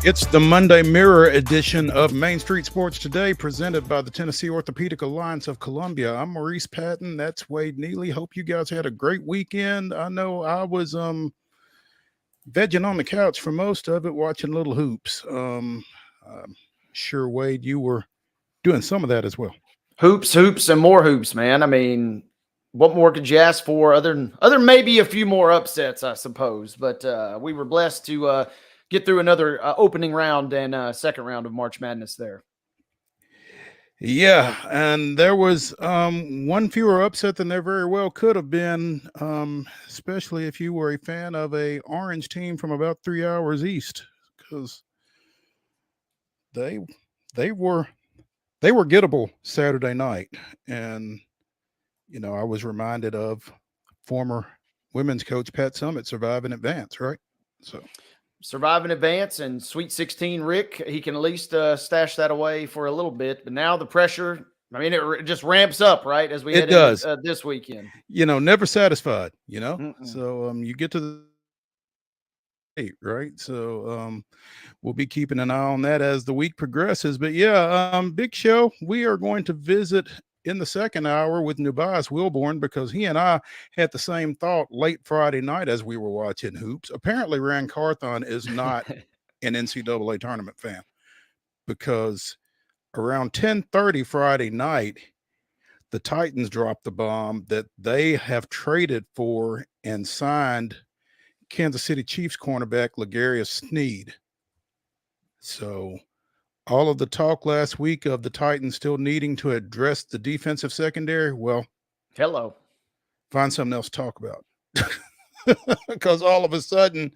It's the Monday Mirror edition of Main Street Sports Today, presented by the Tennessee Orthopedic Alliance of Columbia. I'm Maurice Patton. That's Wade Neely. Hope you guys had a great weekend. I know I was vegging on the couch for most of it, watching little hoops. I'm sure, Wade, you were doing some of that as well. Hoops, and more hoops, man. I mean, what more could you ask for other than maybe a few more upsets, I suppose. But we were blessed to get through another opening round and second round of March Madness there. Yeah, and there was one fewer upset than there very well could have been, especially if you were a fan of a orange team from about 3 hours east, because they they were they were gettable Saturday night, and I was reminded of former women's coach Pat Summitt surviving advance, right? So Survive in advance and Sweet 16 Rick, he can at least stash that away for a little bit. But now the pressure, I mean, it just ramps up, right, as we it head into does. this weekend. Never satisfied. Mm-mm. So you get to the 8, right? So we'll be keeping an eye on that as the week progresses. But yeah, big show. We are going to visit in the second hour with NUBYJAS WILBORN, because he and I had the same thought late Friday night as we were watching hoops. Apparently, Rand Carthon is not an NCAA tournament fan, because around 10:30 Friday night, the Titans dropped the bomb that they have traded for and signed Kansas City Chiefs cornerback L'Jarius Sneed. So all of the talk last week of the Titans still needing to address the defensive secondary, well, Hello. find something else to talk about. Because all of a sudden,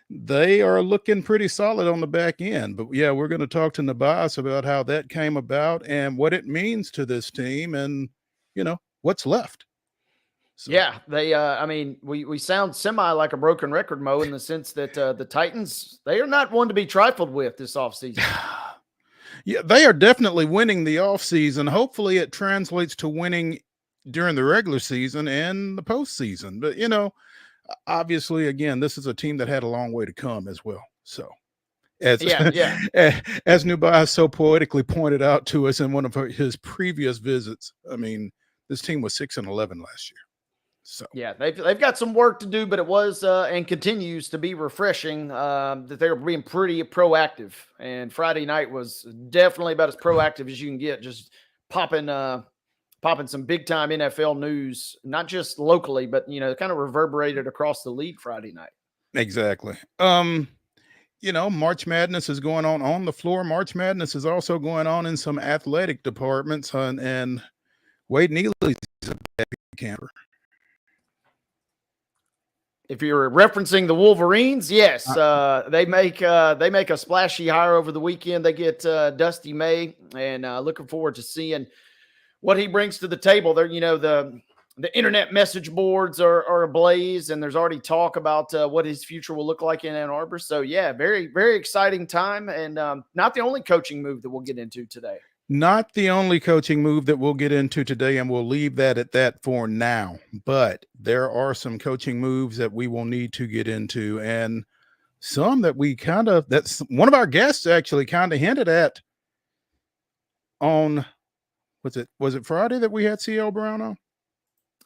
they are looking pretty solid on the back end. But yeah, we're going to talk to NUBYJAS about how that came about and what it means to this team and, what's left. So. Yeah, they. I mean, we sound semi like a broken record, Mo, in the sense that the Titans, they are not one to be trifled with this offseason. Yeah, they are definitely winning the offseason. Hopefully, it translates to winning during the regular season and the postseason. But obviously, again, this is a team that had a long way to come as well. So, as NUBYJAS so poetically pointed out to us in one of his previous visits, I mean, this team was 6-11 last year. So yeah, they've got some work to do, but it was and continues to be refreshing that they're being pretty proactive. And Friday night was definitely about as proactive as you can get, just popping some big time NFL news, not just locally, but kind of reverberated across the league Friday night. Exactly. March Madness is going on the floor. March Madness is also going on in some athletic departments, and Wade Neely's a happy camper. If you're referencing the Wolverines, yes, they make a splashy hire over the weekend. They get Dusty May, and looking forward to seeing what he brings to the table. There, the internet message boards are ablaze, and there's already talk about what his future will look like in Ann Arbor. So yeah, very, very exciting time, and not the only coaching move that we'll get into today. Not the only coaching move that we'll get into today, and we'll leave that at that for now. But there are some coaching moves that we will need to get into, and some that that's one of our guests actually kind of hinted at on, was it Friday that we had CL Brown on?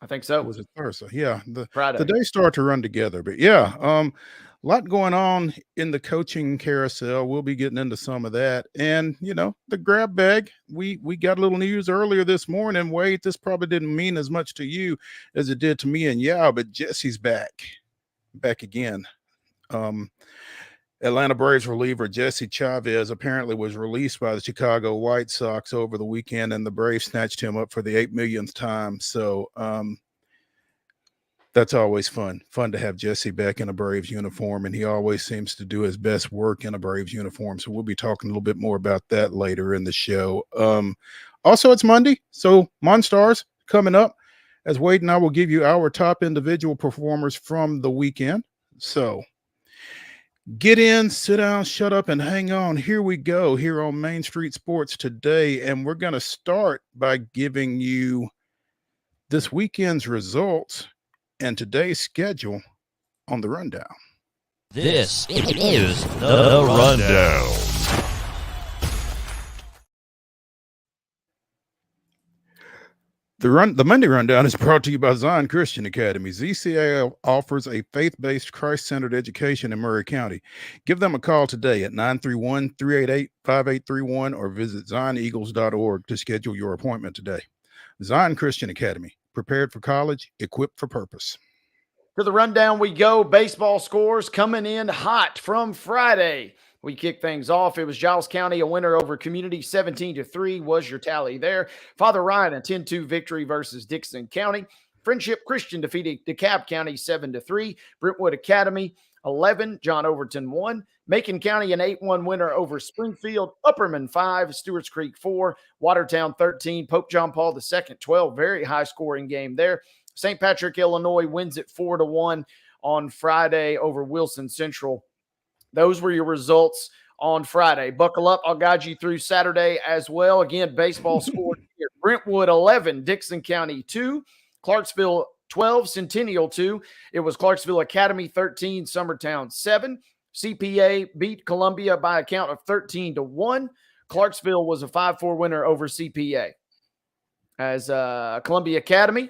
I think so. Or was it Thursday? Yeah, Friday. The days start to run together. But yeah, a lot going on in the coaching carousel. We'll be getting into some of that. And, the grab bag, we got a little news earlier this morning. Wade, this probably didn't mean as much to you as it did to me and Yao, but Jesse's back again. Atlanta Braves reliever Jesse Chavez apparently was released by the Chicago White Sox over the weekend, and the Braves snatched him up for the 8 millionth time. So that's always fun to have Jesse back in a Braves uniform, and he always seems to do his best work in a Braves uniform. So we'll be talking a little bit more about that later in the show. Also, it's Monday, so MON-STARS coming up, as Wade and I will give you our top individual performers from the weekend. So get in, sit down, shut up, and hang on. Here we go, here on Main Street Sports Today, and we're going to start by giving you this weekend's results and today's schedule on the rundown. This is the Rundown. The Monday Rundown is brought to you by Zion Christian Academy. ZCA offers a faith-based, Christ-centered education in Murray County. Give them a call today at 931-388-5831 or visit zioneagles.org to schedule your appointment today. Zion Christian Academy, prepared for college, equipped for purpose. To the rundown we go. Baseball scores coming in hot from Friday. We kick things off. It was Giles County, a winner over Community, 17-3 was your tally there. Father Ryan, a 10-2 victory versus Dixon County. Friendship Christian defeated DeKalb County 7-3. Brentwood Academy 11, John Overton 1. Macon County an 8-1 winner over Springfield. Upperman 5, Stewart's Creek 4, Watertown 13, Pope John Paul II 12. Very high scoring game there. St. Patrick, Illinois wins it 4-1 on Friday over Wilson Central. Those were your results on Friday. Buckle up. I'll guide you through Saturday as well. Again, baseball scored here. Brentwood 11, Dixon County 2, Clarksville 12, Centennial 2. It was Clarksville Academy 13, Summertown 7. CPA beat Columbia by a count of 13-1. Clarksville was a 5-4 winner over CPA. As Columbia Academy,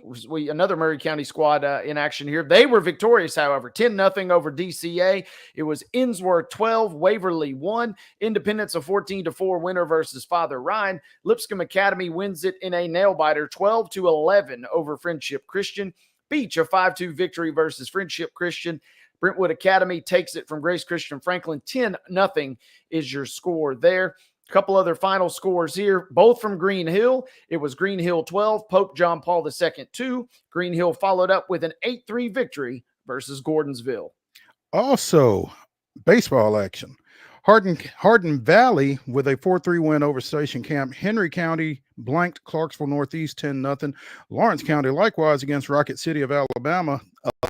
another Murray County squad in action here. They were victorious, however, 10-0 over DCA. It was Innsworth 12, Waverly 1. Independence a 14-4 winner versus Father Ryan. Lipscomb Academy wins it in a nail-biter, 12-11 over Friendship Christian. Beach a 5-2 victory versus Friendship Christian. Brentwood Academy takes it from Grace Christian Franklin. 10-0 is your score there. A couple other final scores here, both from Green Hill. It was Green Hill 12, Pope John Paul II 2. Green Hill followed up with an 8-3 victory versus Gordonsville. Also, baseball action. Hardin Valley with a 4-3 win over Station Camp. Henry County blanked Clarksville Northeast 10-0. Lawrence County likewise against Rocket City of Alabama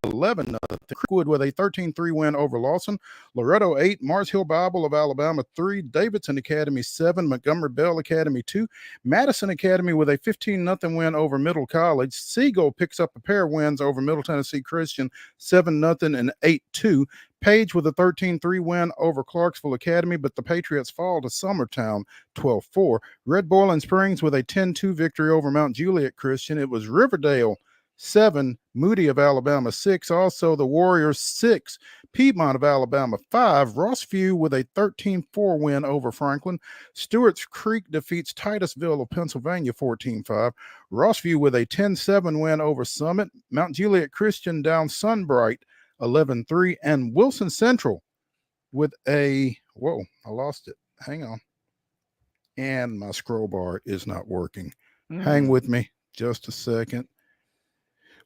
11-0. Creekwood with a 13-3 win over Lawson. Loretto 8, Mars Hill Bible of Alabama 3, Davidson Academy 7, Montgomery Bell Academy 2, Madison Academy with a 15-0 win over Middle College. Siegel picks up a pair of wins over Middle Tennessee Christian 7-0 and 8-2. Page with a 13-3 win over Clarksville Academy, but the Patriots fall to Summertown 12-4. Red Boiling Springs with a 10-2 victory over Mount Juliet Christian. It was Riverdale 7, Moody of Alabama 6. Also the Warriors 6, Piedmont of Alabama 5. Rossview with a 13-4 win over Franklin. Stewart's Creek defeats Titusville of Pennsylvania 14-5. Rossview with a 10-7 win over Summit. Mount Juliet Christian down Sunbright 11-3, and Wilson Central with a, whoa, I lost it. Hang on. And my scroll bar is not working. Hang with me just a second.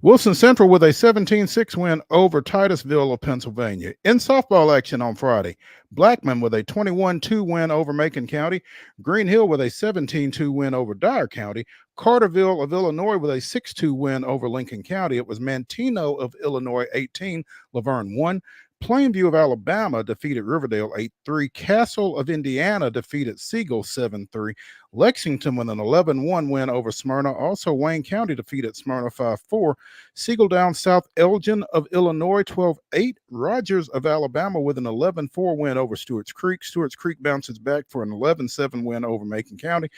Wilson Central with a 17-6 win over Titusville of Pennsylvania. In softball action on Friday, Blackman with a 21-2 win over Macon County. Green Hill with a 17-2 win over Dyer County. Carterville of Illinois with a 6-2 win over Lincoln County. It was Mantino of Illinois 18, Laverne 1. Plainview of Alabama defeated Riverdale 8-3. Castle of Indiana defeated Siegel 7-3. Lexington with an 11-1 win over Smyrna. Also, Wayne County defeated Smyrna 5-4. Siegel down South Elgin of Illinois 12-8. Rogers of Alabama with an 11-4 win over Stewart's Creek. Stewart's Creek bounces back for an 11-7 win over Macon County.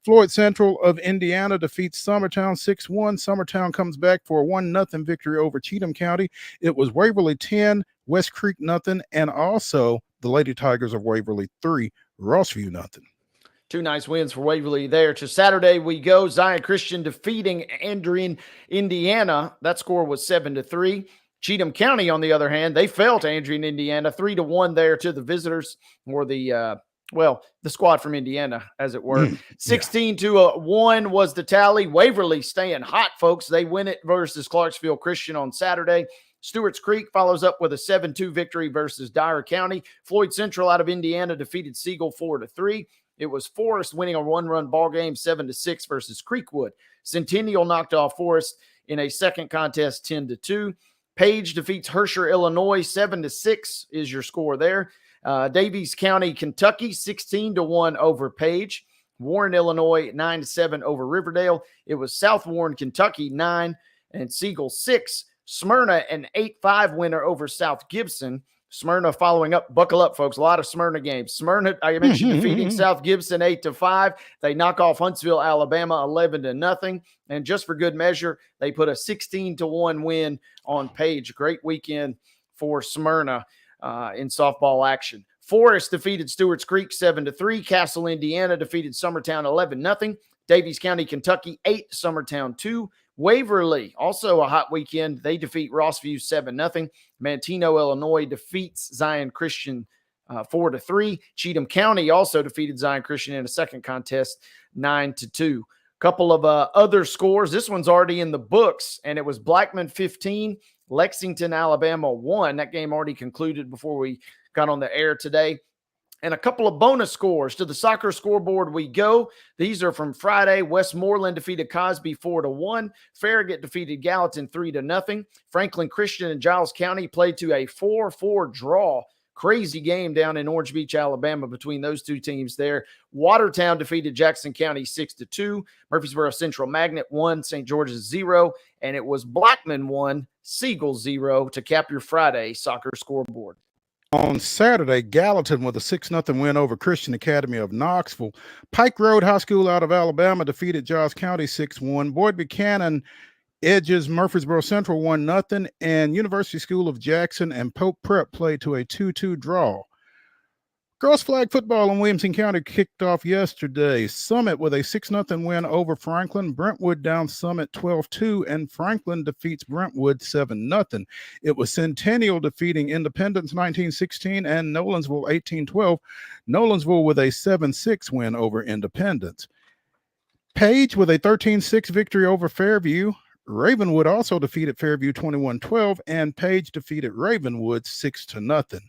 Floyd Central of Indiana defeats Summertown 6-1. Summertown comes back for a 1-0 victory over Cheatham County. It was Waverly 10, West Creek 0, and also the Lady Tigers of Waverly 3, Rossview 0. Two nice wins for Waverly there. To Saturday we go. Zion Christian defeating Andrean, Indiana. That score was 7-3. Cheatham County, on the other hand, they fell to Andrean, Indiana, 3-1 there to the visitors, or the squad from Indiana, as it were. 16-1 was the tally. Waverly staying hot, folks. They win it versus Clarksville Christian on Saturday. Stewart's Creek follows up with a 7-2 victory versus Dyer County. Floyd Central out of Indiana defeated Siegel 4-3. It was Forest winning a one-run ball game 7-6 versus Creekwood. Centennial knocked off Forest in a second contest 10-2. Page defeats Herscher, Illinois 7-6 is your score there. Davies County, Kentucky 16-1 over Page. Warren, Illinois 9-7 over Riverdale. It was South Warren, Kentucky 9 and Siegel 6. Smyrna an 8-5 winner over South Gibson. Smyrna following up. Buckle up, folks. A lot of Smyrna games. Smyrna, I mentioned, defeating South Gibson 8-5. They knock off Huntsville, Alabama 11-0. And just for good measure, they put a 16-1 win on Page. Great weekend for Smyrna in softball action. Forest defeated Stewart's Creek 7-3. Castle, Indiana defeated Summertown 11-0. Davies County, Kentucky 8, Summertown 2. Waverly, also a hot weekend. They defeat Rossview 7-0. Manteno, Illinois defeats Zion Christian 4-3. Cheatham County also defeated Zion Christian in a second contest 9-2. Couple of other scores. This one's already in the books, and it was Blackman 15, Lexington, Alabama 1. That game already concluded before we got on the air today. And a couple of bonus scores. To the soccer scoreboard we go. These are from Friday. Westmoreland defeated Cosby 4-1. Farragut defeated Gallatin 3-0. Franklin Christian and Giles County played to a 4-4 draw. Crazy game down in Orange Beach, Alabama between those two teams there. Watertown defeated Jackson County 6-2. Murfreesboro Central Magnet 1, St. George's 0. And it was Blackman 1, Siegel 0 to cap your Friday soccer scoreboard. On Saturday, Gallatin with a 6-0 win over Christian Academy of Knoxville. Pike Road High School out of Alabama defeated Giles County 6-1. Boyd Buchanan edges Murfreesboro Central 1-0. And University School of Jackson and Pope Prep played to a 2-2 draw. Girls flag football in Williamson County kicked off yesterday. Summit with a 6-0 win over Franklin. Brentwood down Summit 12-2, and Franklin defeats Brentwood 7-0. It was Centennial defeating Independence 19-16 and Nolensville 18-12. Nolensville with a 7-6 win over Independence. Page with a 13-6 victory over Fairview. Ravenwood also defeated Fairview 21-12, and Page defeated Ravenwood 6-0.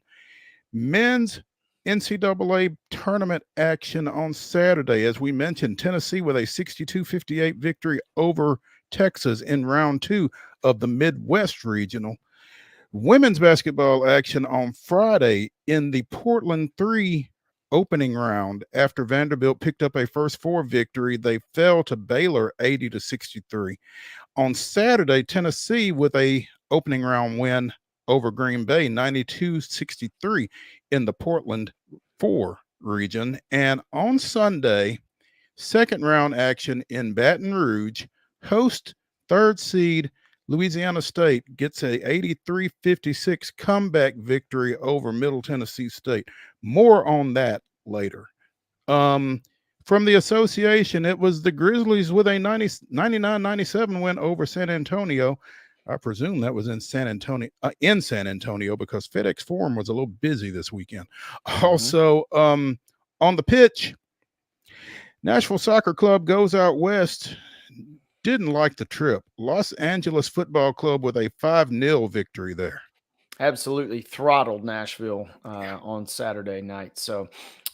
Men's NCAA tournament action on Saturday. As we mentioned, Tennessee with a 62-58 victory over Texas in round 2 of the Midwest Regional. Women's basketball action on Friday in the Portland 3 opening round. After Vanderbilt picked up a first 4 victory, they fell to Baylor 80-63. On Saturday, Tennessee with a opening round win over Green Bay, 92-63 in the Portland 4 region. And on Sunday, second round action in Baton Rouge, host third seed Louisiana State gets a 83-56 comeback victory over Middle Tennessee State. More on that later. From the association, it was the Grizzlies with a 99-97 win over San Antonio. I presume that was in San Antonio because FedEx Forum was a little busy this weekend. Also, on the pitch, Nashville Soccer Club goes out west. Didn't like the trip. Los Angeles Football Club with a 5-0 victory there. Absolutely throttled Nashville on Saturday night. So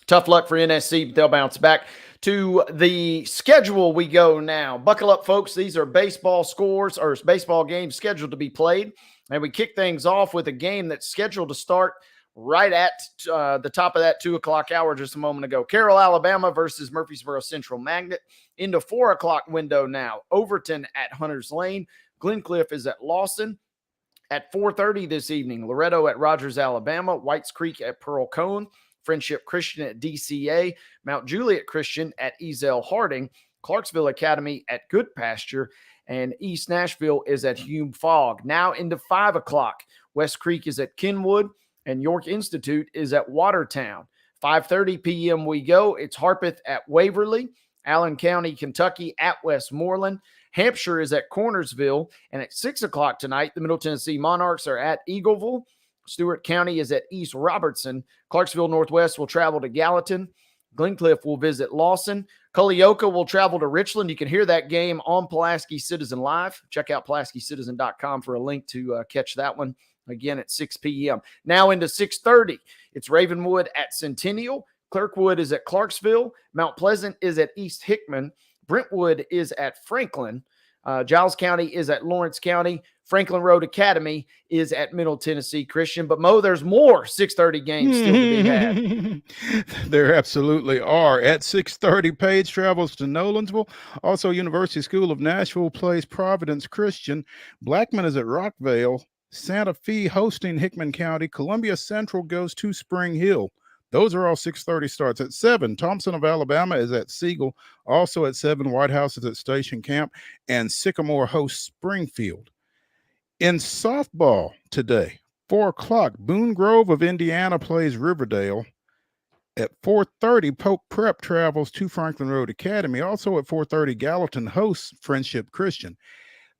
tough luck for NSC, but they'll bounce back. To the schedule we go now. Buckle up, folks. These are baseball scores or baseball games scheduled to be played. And we kick things off with a game that's scheduled to start right at the top of that 2 o'clock hour just a moment ago. Carroll, Alabama versus Murfreesboro Central Magnet. Into 4 o'clock window now. Overton at Hunters Lane. Glencliff is at Lawson. At 4:30 this evening, Loretto at Rogers, Alabama. Whites Creek at Pearl Cone. Friendship Christian at DCA, Mount Juliet Christian at Ezel Harding, Clarksville Academy at Good Pasture, and East Nashville is at Hume Fogg. Now into 5 o'clock, West Creek is at Kenwood, and York Institute is at Watertown. 5:30 p.m. we go. It's Harpeth at Waverly, Allen County, Kentucky at Westmoreland. Hampshire is at Cornersville, and at 6 o'clock tonight, the Middle Tennessee Monarchs are at Eagleville. Stewart County is at East Robertson. Clarksville Northwest will travel to Gallatin. Glencliff will visit Lawson. Culleoka will travel to Richland. You can hear that game on Pulaski Citizen Live. Check out PulaskiCitizen.com for a link to catch that one again at 6 p.m. Now into 6:30. It's Ravenwood at Centennial. Kirkwood is at Clarksville. Mount Pleasant is at East Hickman. Brentwood is at Franklin. Giles County is at Lawrence County. Franklin Road Academy is at Middle Tennessee Christian. But, Mo, there's more 6:30 games still to be had. There absolutely are. At 6:30, Page travels to Nolensville. Also, University School of Nashville plays Providence Christian. Blackman is at Rockvale. Santa Fe hosting Hickman County. Columbia Central goes to Spring Hill. Those are all 6:30 starts. At 7, Thompson of Alabama is at Siegel. Also at 7, White House is at Station Camp. And Sycamore hosts Springfield. In softball today, 4 o'clock, Boone Grove of Indiana plays Riverdale. At 4:30, Pope Prep travels to Franklin Road Academy. Also at 4:30, Gallatin hosts Friendship Christian.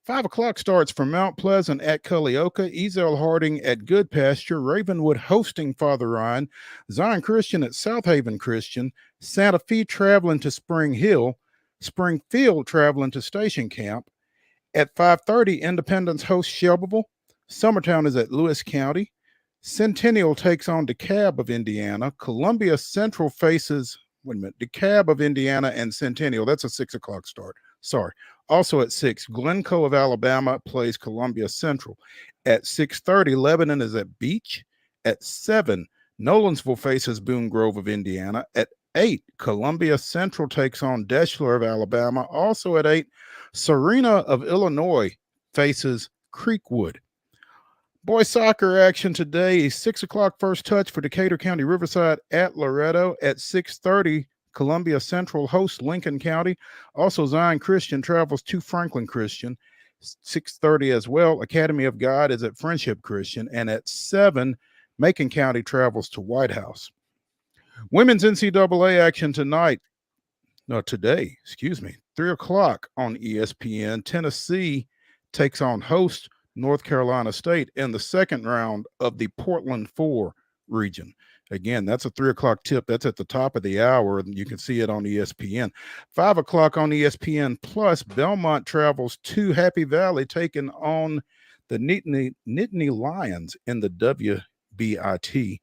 5 o'clock starts for Mount Pleasant at Culleoka, Ezel Harding at Good Pasture, Ravenwood hosting Father Ryan, Zion Christian at South Haven Christian, Santa Fe traveling to Spring Hill, Springfield traveling to Station Camp. At 5:30, Independence hosts Shelbyville, Summertown is at Lewis County, Centennial takes on DeKalb of Indiana, Columbia Central faces, DeKalb of Indiana and Centennial. That's a 6 o'clock start. Sorry. Also at 6, Glencoe of Alabama plays Columbia Central. At 6:30, Lebanon is at Beach. At 7, Nolensville faces Boone Grove of Indiana. At 8, Columbia Central takes on Deschler of Alabama. Also at 8, Serena of Illinois faces Creekwood. Boys soccer action today, 6 o'clock first touch for Decatur County Riverside at Loretto. At 6:30, Columbia Central hosts Lincoln County. Also, Zion Christian travels to Franklin Christian. 6:30 as well, Academy of God is at Friendship Christian. And at 7, Macon County travels to White House. Women's NCAA action today, 3 o'clock on ESPN. Tennessee takes on host North Carolina State in the second round of the Portland 4 region. Again, that's a 3 o'clock tip. That's at the top of the hour. You can see it on ESPN. 5 o'clock on ESPN Plus, Belmont travels to Happy Valley, taking on the Nittany Lions in the WBIT.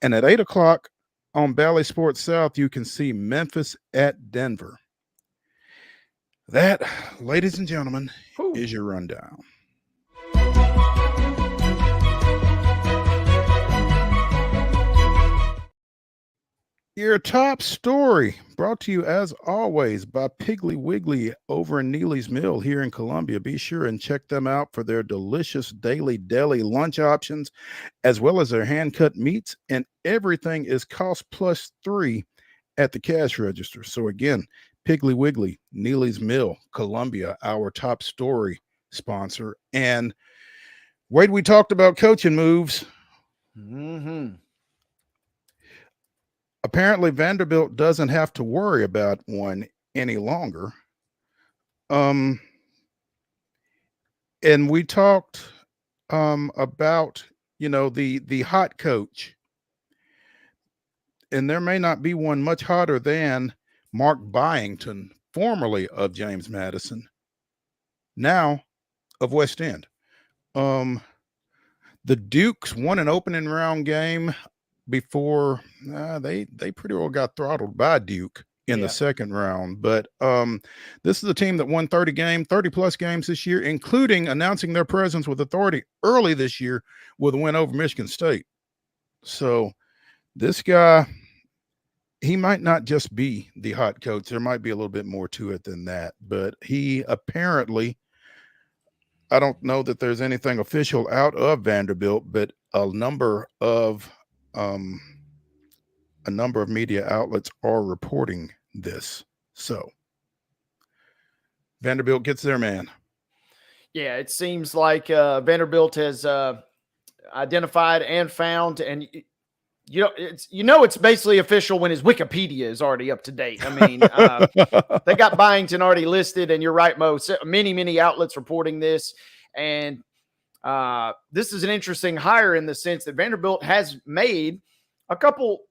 And at 8 o'clock on Bally Sports South, you can see Memphis at Denver. That, ladies and gentlemen, is your rundown. Your top story brought to you as always by Piggly Wiggly over in Neely's Mill here in Columbia. Be sure and check them out for their delicious daily deli lunch options, as well as their hand-cut meats, and everything is cost plus 3 at the cash register. So again, Piggly Wiggly, Neely's Mill, Columbia, our top story sponsor. And Wade, we talked about coaching moves. Apparently, Vanderbilt doesn't have to worry about one any longer. And we talked about, the hot coach. And there may not be one much hotter than Mark Byington, formerly of James Madison, now of West End. The Dukes won an opening round game before they pretty well got throttled by Duke in the second round. But this is a team that won 30 plus games this year, including announcing their presence with authority early this year with a win over Michigan State. So this guy, he might not just be the hot coach. There might be a little bit more to it than that. But he apparently, I don't know that there's anything official out of Vanderbilt, but a number of media outlets are reporting this. So Vanderbilt gets their man. Yeah, it seems like Vanderbilt has identified and found, and it's basically official when his Wikipedia is already up to date. I mean, they got Byington already listed, and you're right, Mo. Many outlets reporting this, and this is an interesting hire in the sense that Vanderbilt has made a couple,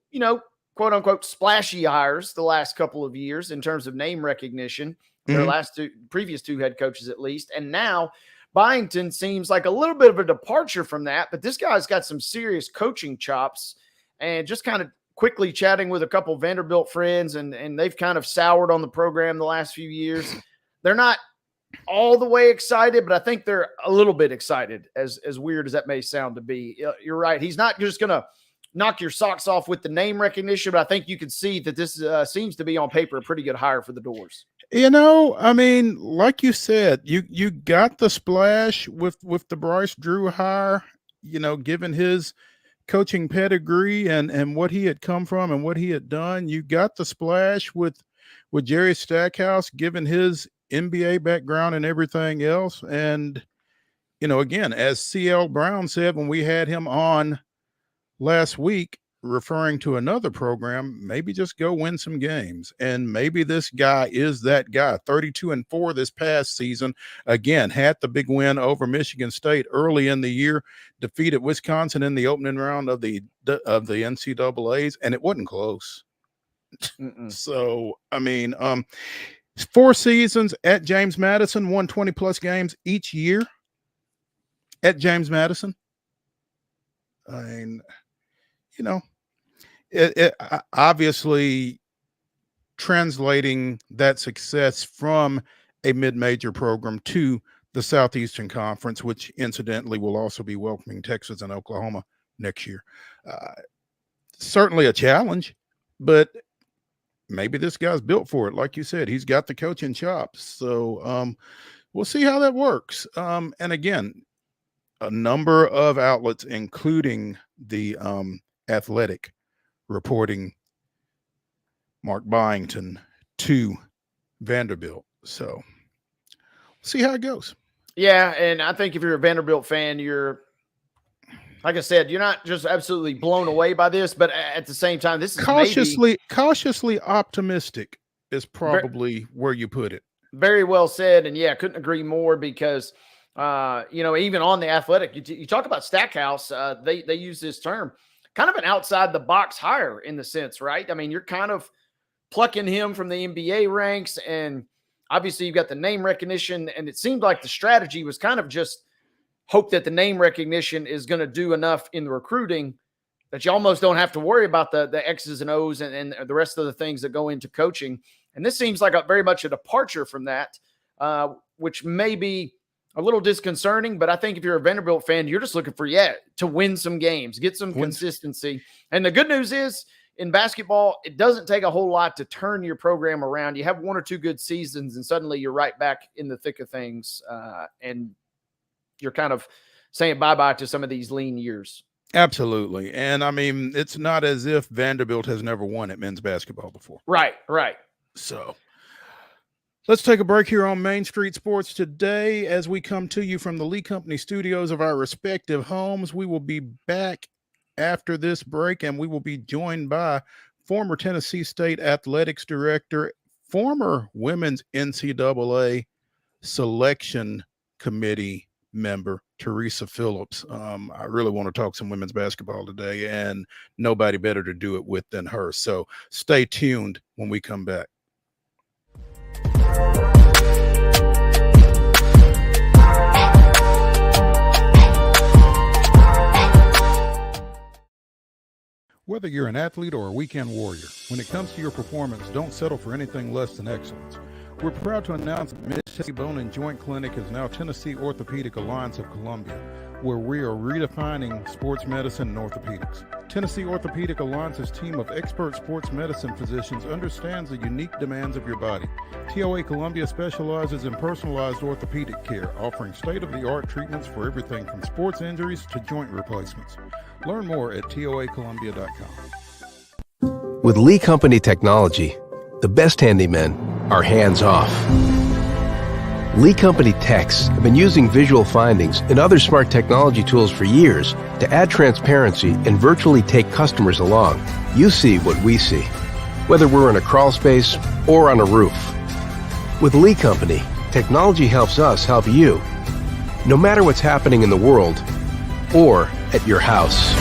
quote unquote, splashy hires the last couple of years in terms of name recognition. Their previous two head coaches, at least. And now Byington seems like a little bit of a departure from that, but this guy's got some serious coaching chops. And just kind of quickly chatting with a couple Vanderbilt friends, and they've kind of soured on the program the last few years. They're not all the way excited, but I think they're a little bit excited, as weird as that may sound to be. You're right. He's not just going to knock your socks off with the name recognition, but I think you can see that this seems to be on paper a pretty good hire for the Doors. I mean, like you said, you got the splash with the Bryce Drew hire, given his coaching pedigree and what he had come from and what he had done. You got the splash with Jerry Stackhouse, given his NBA background and everything else. And, again, as CL Brown said when we had him on last week, referring to another program, maybe just go win some games. And maybe this guy is that guy. 32-4 this past season. Again, had the big win over Michigan State early in the year, defeated Wisconsin in the opening round of the NCAAs, and it wasn't close. So, I mean, 4 seasons at James Madison, won 20-plus games each year at James Madison. I mean, it obviously translating that success from a mid-major program to the Southeastern Conference, which incidentally will also be welcoming Texas and Oklahoma next year. Certainly a challenge, but maybe this guy's built for it. Like you said, he's got the coaching chops. So we'll see how that works. And again, a number of outlets, including the Athletic, reporting Mark Byington to Vanderbilt. So see how it goes. Yeah, and I think if you're a Vanderbilt fan, you're, like I said, you're not just absolutely blown away by this, but at the same time, this is cautiously optimistic is probably where you put it. Very well said. And yeah, couldn't agree more because, even on the Athletic, you talk about Stackhouse, they use this term, kind of an outside the box hire in the sense, right? I mean, you're kind of plucking him from the NBA ranks, and obviously you've got the name recognition, and it seemed like the strategy was kind of just hope that the name recognition is going to do enough in the recruiting that you almost don't have to worry about the X's and O's and the rest of the things that go into coaching. And this seems like very much a departure from that, which may be a little disconcerting, but I think if you're a Vanderbilt fan, you're just looking for, to win some games, get some consistency. And the good news is in basketball, it doesn't take a whole lot to turn your program around. You have 1 or 2 good seasons and suddenly you're right back in the thick of things. And you're kind of saying bye-bye to some of these lean years. Absolutely. And I mean, it's not as if Vanderbilt has never won at men's basketball before. Right. So let's take a break here on Main Street Sports today as we come to you from the Lee Company studios of our respective homes. We will be back after this break, and we will be joined by former Tennessee State Athletics Director, former Women's NCAA Selection Committee member, TERESA PHILLIPS. I really want to talk some women's basketball today, and nobody better to do it with than her. So stay tuned when we come back. Whether you're an athlete or a weekend warrior, when it comes to your performance, don't settle for anything less than excellence. We're proud to announce that Mid-Tennessee Bone and Joint Clinic is now Tennessee Orthopedic Alliance of Columbia, where we are redefining sports medicine and orthopedics. Tennessee Orthopedic Alliance's team of expert sports medicine physicians understands the unique demands of your body. TOA Columbia specializes in personalized orthopedic care, offering state-of-the-art treatments for everything from sports injuries to joint replacements. Learn more at toacolumbia.com. With Lee Company technology, the best handymen are hands-off. Lee Company techs have been using visual findings and other smart technology tools for years to add transparency and virtually take customers along. You see what we see, whether we're in a crawl space or on a roof. With Lee Company, technology helps us help you, no matter what's happening in the world or at your house.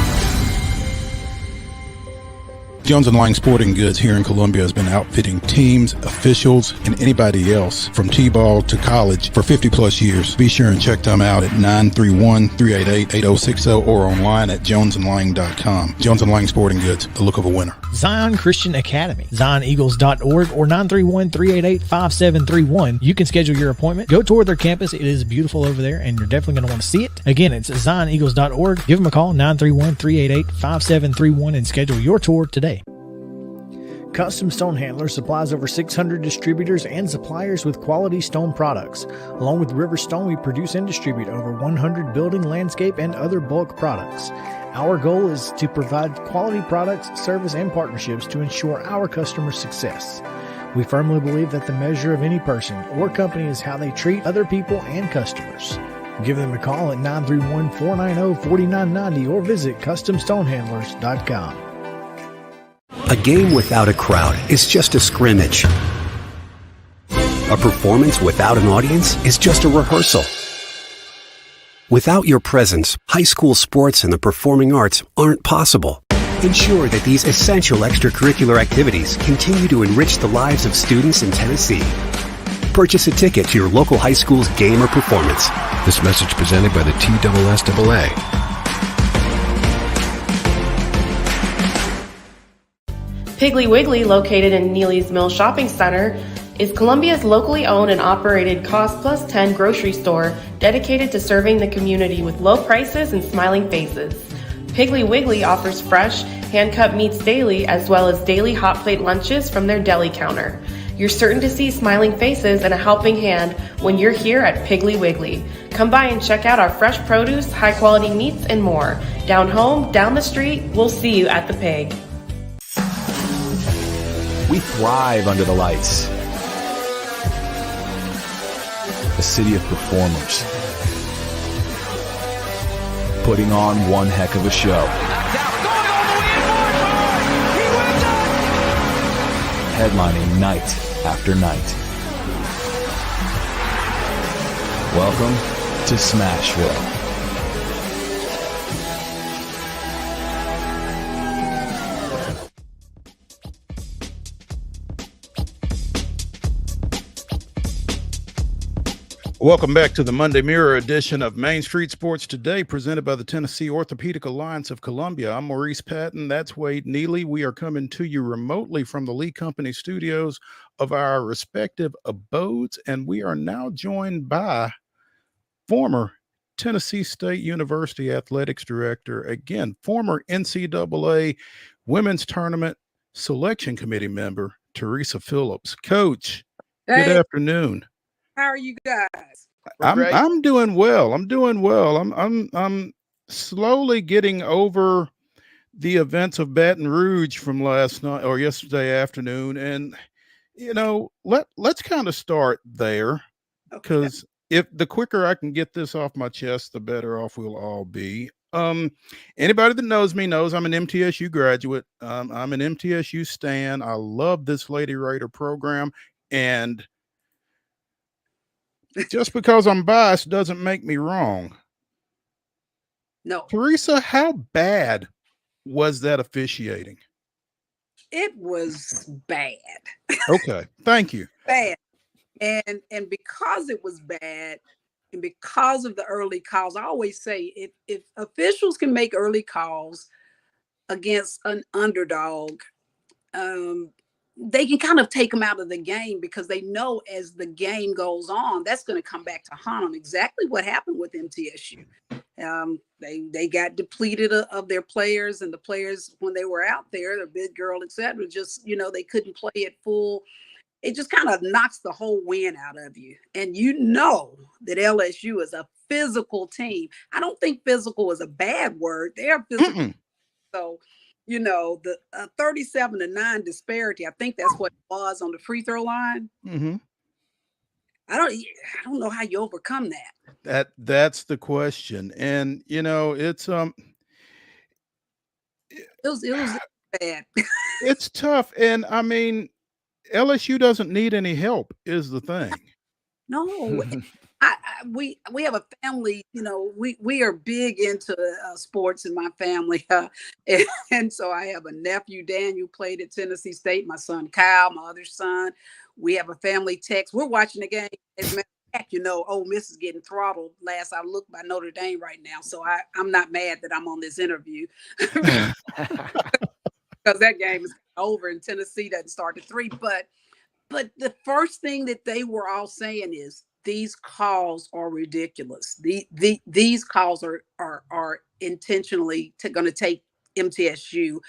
Jones & Lang Sporting Goods here in Columbia has been outfitting teams, officials, and anybody else from T-ball to college for 50-plus years. Be sure and check them out at 931-388-8060 or online at jonesandlang.com. Jones & Lang Sporting Goods, the look of a winner. Zion Christian Academy, zioneagles.org or 931-388-5731. You can schedule your appointment. Go tour their campus. It is beautiful over there, and you're definitely going to want to see it. Again, it's zioneagles.org. Give them a call, 931-388-5731, and schedule your tour today. Custom Stone Handlers supplies over 600 distributors and suppliers with quality stone products. Along with River Stone, we produce and distribute over 100 building, landscape, and other bulk products. Our goal is to provide quality products, service, and partnerships to ensure our customers' success. We firmly believe that the measure of any person or company is how they treat other people and customers. Give them a call at 931-490-4990 or visit CustomStonehandlers.com. A game without a crowd is just a scrimmage. A performance without an audience is just a rehearsal. Without your presence, high school sports and the performing arts aren't possible. Ensure that these essential extracurricular activities continue to enrich the lives of students in Tennessee. Purchase a ticket to your local high school's game or performance. This message presented by the TSSAA. Piggly Wiggly, located in Neely's Mill Shopping Center, is Columbia's locally owned and operated Cost Plus 10 grocery store dedicated to serving the community with low prices and smiling faces. Piggly Wiggly offers fresh, hand-cut meats daily as well as daily hot plate lunches from their deli counter. You're certain to see smiling faces and a helping hand when you're here at Piggly Wiggly. Come by and check out our fresh produce, high-quality meats, and more. Down home, down the street, we'll see you at the Pig. We thrive under the lights. A city of performers. Putting on one heck of a show. Headlining night after night. Welcome to Smashville. Welcome back to the Monday Mirror edition of Main Street Sports Today, presented by the Tennessee Orthopedic Alliance of Columbia. I'm Maurice Patton. That's Wade Neely. We are coming to you remotely from the Lee Company studios of our respective abodes, and we are now joined by former Tennessee State University Athletics Director, again, former NCAA Women's Tournament Selection Committee member, TERESA PHILLIPS. Coach, good afternoon. How are you guys? I'm doing well. I'm slowly getting over the events of Baton Rouge from last night or yesterday afternoon, and let's kind of start there, because if the quicker I can get this off my chest, the better off we'll all be. Anybody that knows me knows I'm an MTSU graduate. I'm an MTSU stan. I love this Lady Raider program, and just because I'm biased doesn't make me wrong. No. TERESA, how bad was that officiating? It was bad. Okay, thank you. Bad. And because it was bad, and because of the early calls, I always say if officials can make early calls against an underdog, they can kind of take them out of the game, because they know as the game goes on, that's going to come back to haunt them. Exactly what happened with MTSU. They got depleted of their players, and the players, when they were out there, the big girl, etc., just, they couldn't play at full. It just kind of knocks the whole wind out of you. And that LSU is a physical team. I don't think physical is a bad word. They're physical. Mm-mm. So, the 37-9 disparity, I think that's what it was on the free throw line. Mm-hmm. I don't know how you overcome that. That's the question. And it's it was bad. It's tough. And I mean, LSU doesn't need any help is the thing. No. We have a family, we are big into sports in my family. And so I have a nephew, Dan, who played at Tennessee State, my son, Kyle, my other son. We have a family text. We're watching the game. As a matter of fact, Ole Miss is getting throttled last I looked by Notre Dame right now. So I'm not mad that I'm on this interview. Because that game is over and Tennessee doesn't start at 3. But the first thing that they were all saying is, these calls are ridiculous. These calls are intentionally going to take MTSU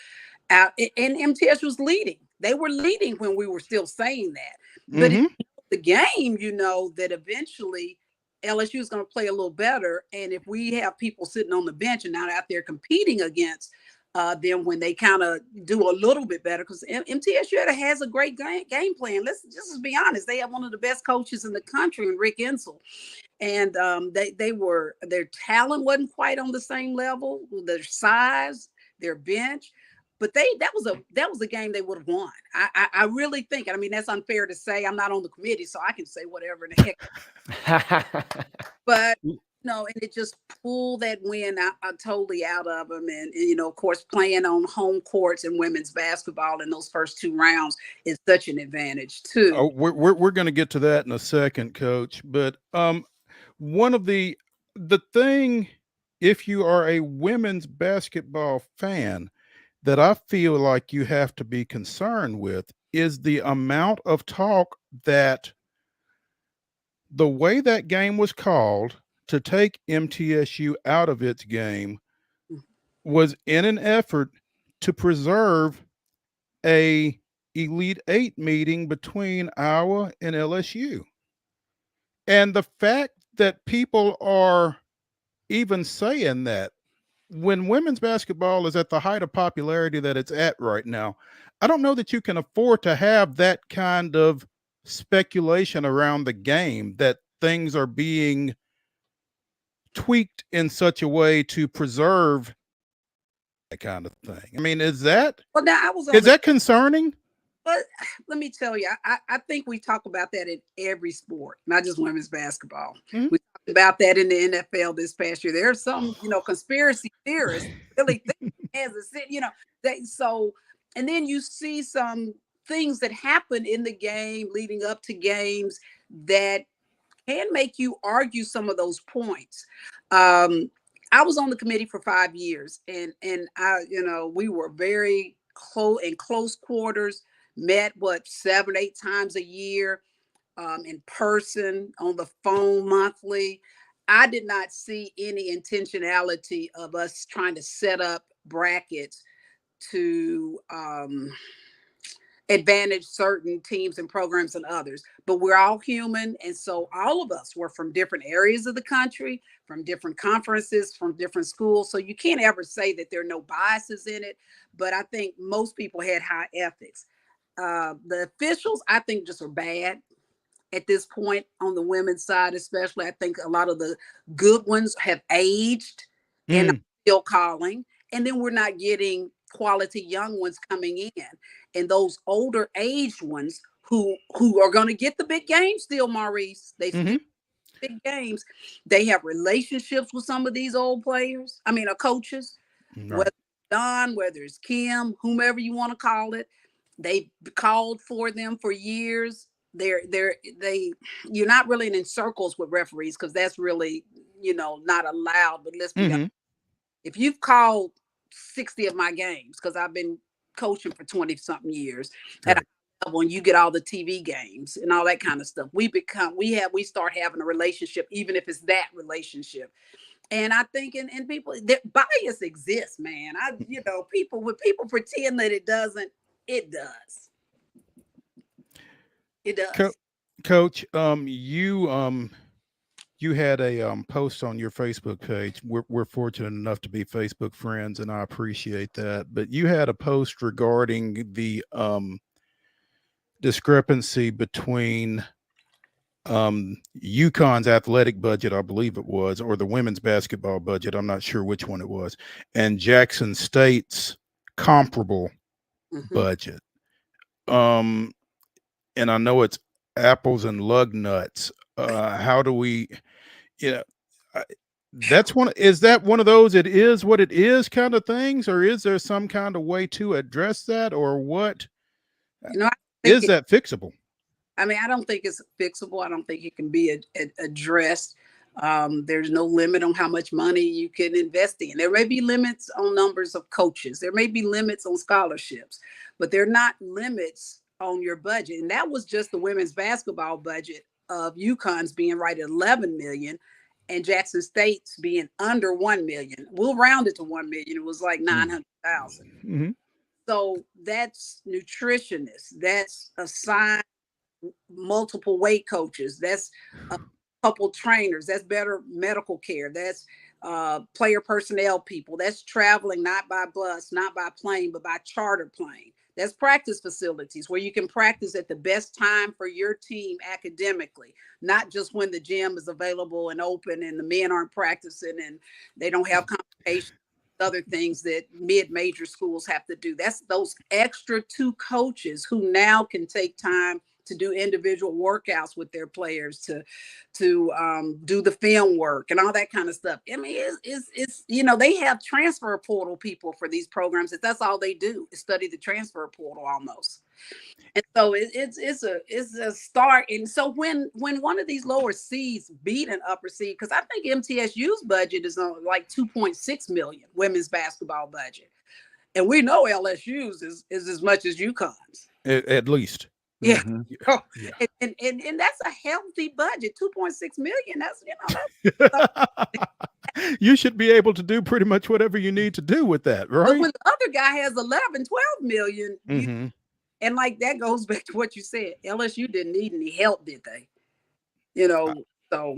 out, and MTSU was leading. They were leading when we were still saying that. But Mhm. the game, that eventually LSU is going to play a little better. And if we have people sitting on the bench and not out there competing against them when they kind of do a little bit better, because MTSU has a great game plan. Let's just be honest. They have one of the best coaches in the country in Rick Insell. And their talent wasn't quite on the same level, their size, their bench, but that was a game they would have won. I really think. I mean, that's unfair to say. I'm not on the committee, so I can say whatever in the heck. But and it just pulled that win totally out of them. And of course, playing on home courts in women's basketball in those first 2 rounds is such an advantage too. Oh, we're going to get to that in a second, Coach. But one of the thing, if you are a women's basketball fan, that I feel like you have to be concerned with is the amount of talk that the way that game was called to take MTSU out of its game was in an effort to preserve a Elite Eight meeting between Iowa and LSU. And the fact that people are even saying that when women's basketball is at the height of popularity that it's at right now, I don't know that you can afford to have that kind of speculation around the game, that things are being tweaked in such a way to preserve that kind of thing. I mean, is that concerning? But let me tell you, I think we talk about that in every sport, not just women's basketball. Mm-hmm. We talked about that in the NFL this past year. There's some, conspiracy theorists really think and then you see some things that happen in the game leading up to games that can make you argue some of those points. I was on the committee for 5 years, and we were very close quarters. Met 7-8 times a year, in person, on the phone monthly. I did not see any intentionality of us trying to set up brackets to advantage certain teams and programs than others. But we're all human, and so all of us were from different areas of the country, from different conferences, from different schools. So you can't ever say that there are no biases in it. But I think most people had high ethics. The officials, I think, just are bad at this point on the women's side, especially. I think a lot of the good ones have aged and are still calling. And then we're not getting quality young ones coming in. And those older aged ones who are going to get the big games still, Maurice, they still big games. They have relationships with some of these old players. Coaches, right. Whether it's Don, whether it's Kim, whomever you want to call it. They've called for them for years. You're not really in circles with referees, because that's really, not allowed. But let's be honest. If you've called 60 of my games, because I've been coaching for 20 something years, right, when you get all the TV games and all that kind of stuff, we start having a relationship, even if it's that relationship. And I think in people, that bias exists, man. People pretend that it doesn't. It does. It does. Coach, you had a post on your Facebook page. We're fortunate enough to be Facebook friends, and I appreciate that. But you had a post regarding the discrepancy between UConn's athletic budget, I believe it was, or the women's basketball budget, I'm not sure which one it was, and Jackson State's comparable budget. And I know it's apples and lug nuts. How do we, is that one of those it is what it is kind of things, or is there some kind of way to address that, or what? Is that fixable? I don't think it's fixable. I don't think it can be addressed. There's no limit on how much money you can invest in. There may be limits on numbers of coaches. There may be limits on scholarships, but there are not limits on your budget. And that was just the women's basketball budget of UConn's being right at $11 million and Jackson State's being under $1 million. We'll round it to $1 million. It was like $900,000. So that's nutritionists. That's assigned multiple weight coaches. That's a couple trainers. That's better medical care. That's player personnel people. That's traveling not by bus, not by plane, but by charter plane. That's practice facilities where you can practice at the best time for your team academically, not just when the gym is available and open and the men aren't practicing and they don't have complications, other things that mid-major schools have to do. That's those extra 2 coaches who now can take time to do individual workouts with their players, to do the film work and all that kind of stuff. I mean, it's they have transfer portal people for these programs. That's all they do is study the transfer portal almost. And so it's a start. And so when one of these lower seeds beat an upper seed, because I think MTSU's budget is on like 2.6 million women's basketball budget, and we know LSU's is as much as UConn's at least. Yeah. Mm-hmm. Oh, yeah. And that's a healthy budget. 2.6 million. That's You should be able to do pretty much whatever you need to do with that, right? But when the other guy has 11, 12 million, mm-hmm. And like that goes back to what you said. LSU didn't need any help, did they? So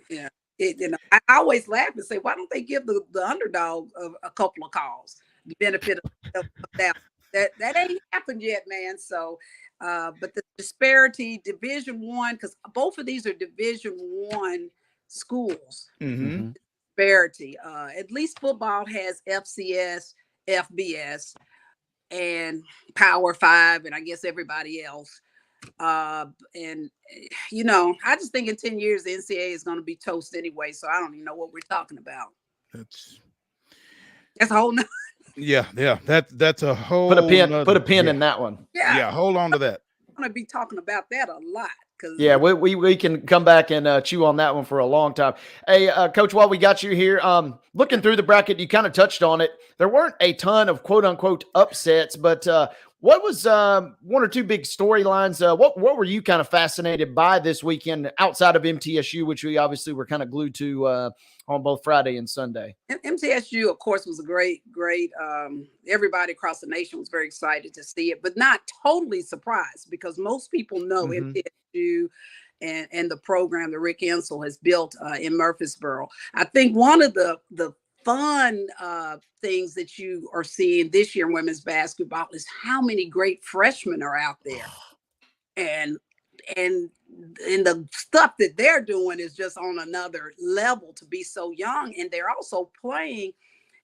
yeah. I always laugh and say, why don't they give the underdog a couple of calls? The benefit of that. That ain't happened yet, man. So but the disparity, Division I, because both of these are Division I schools. Mm-hmm. Disparity. At least football has FCS, FBS, and Power 5, and I guess everybody else. And I just think in 10 years the NCAA is going to be toast anyway. So I don't even know what we're talking about. That's a whole. Yeah. That's a whole. Put a pin in that one. Yeah. Hold on to that. I'm going to be talking about that a lot. Yeah, we can come back and chew on that one for a long time. Hey, Coach, while we got you here, looking through the bracket, you kind of touched on it. There weren't a ton of quote unquote upsets, but what was one or two big storylines? What were you kind of fascinated by this weekend outside of MTSU, which we obviously were kind of glued to on both Friday and Sunday? MTSU, of course, was a great. Everybody across the nation was very excited to see it, but not totally surprised because most people know MTSU and the program that Rick Insell has built in Murfreesboro. I think one of the fun things that you are seeing this year in women's basketball is how many great freshmen are out there, and the stuff that they're doing is just on another level to be so young. And they're also playing,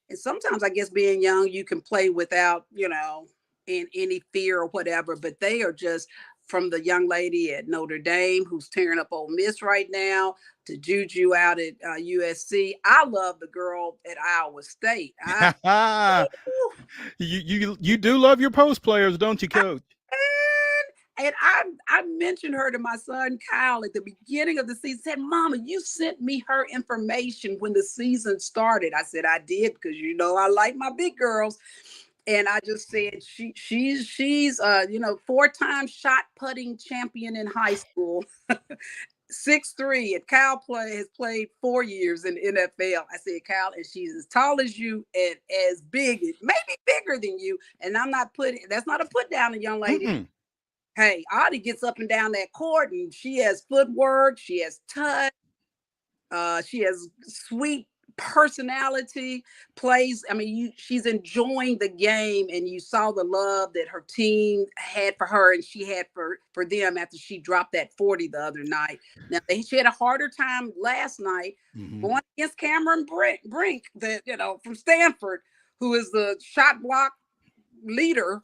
and sometimes I guess being young you can play without in any fear or whatever, but they are just, from the young lady at Notre Dame who's tearing up Ole Miss right now to Juju out at USC. I love the girl at Iowa State. You do love your post players, don't you, Coach? And I mentioned her to my son Kyle at the beginning of the season. Said, "Mama, you sent me her information when the season started." I said, "I did because I like my big girls." And I just said she's 4-time shot putting champion in high school, 6'3", and Kyle has played 4 years in the NFL. I said, "Kyle, and she's as tall as you and as big, maybe bigger than you." And that's not a put down, a young lady. Mm-mm. Hey, Audie gets up and down that court, and she has footwork, she has touch, she has sweet personality, plays. I mean, she's enjoying the game, and you saw the love that her team had for her and she had for them after she dropped that 40 the other night. Now she had a harder time last night going against Cameron Brink, from Stanford, who is the shot block leader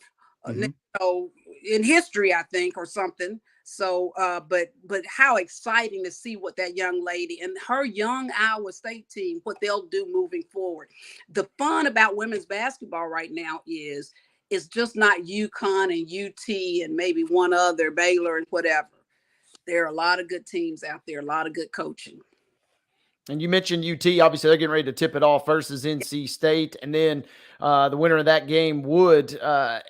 in history, I think, or something. So, but how exciting to see what that young lady and her young Iowa State team, what they'll do moving forward. The fun about women's basketball right now is it's just not UConn and UT and maybe one other, Baylor and whatever. There are a lot of good teams out there, a lot of good coaching. And you mentioned UT, obviously they're getting ready to tip it off versus NC State. And then the winner of that game would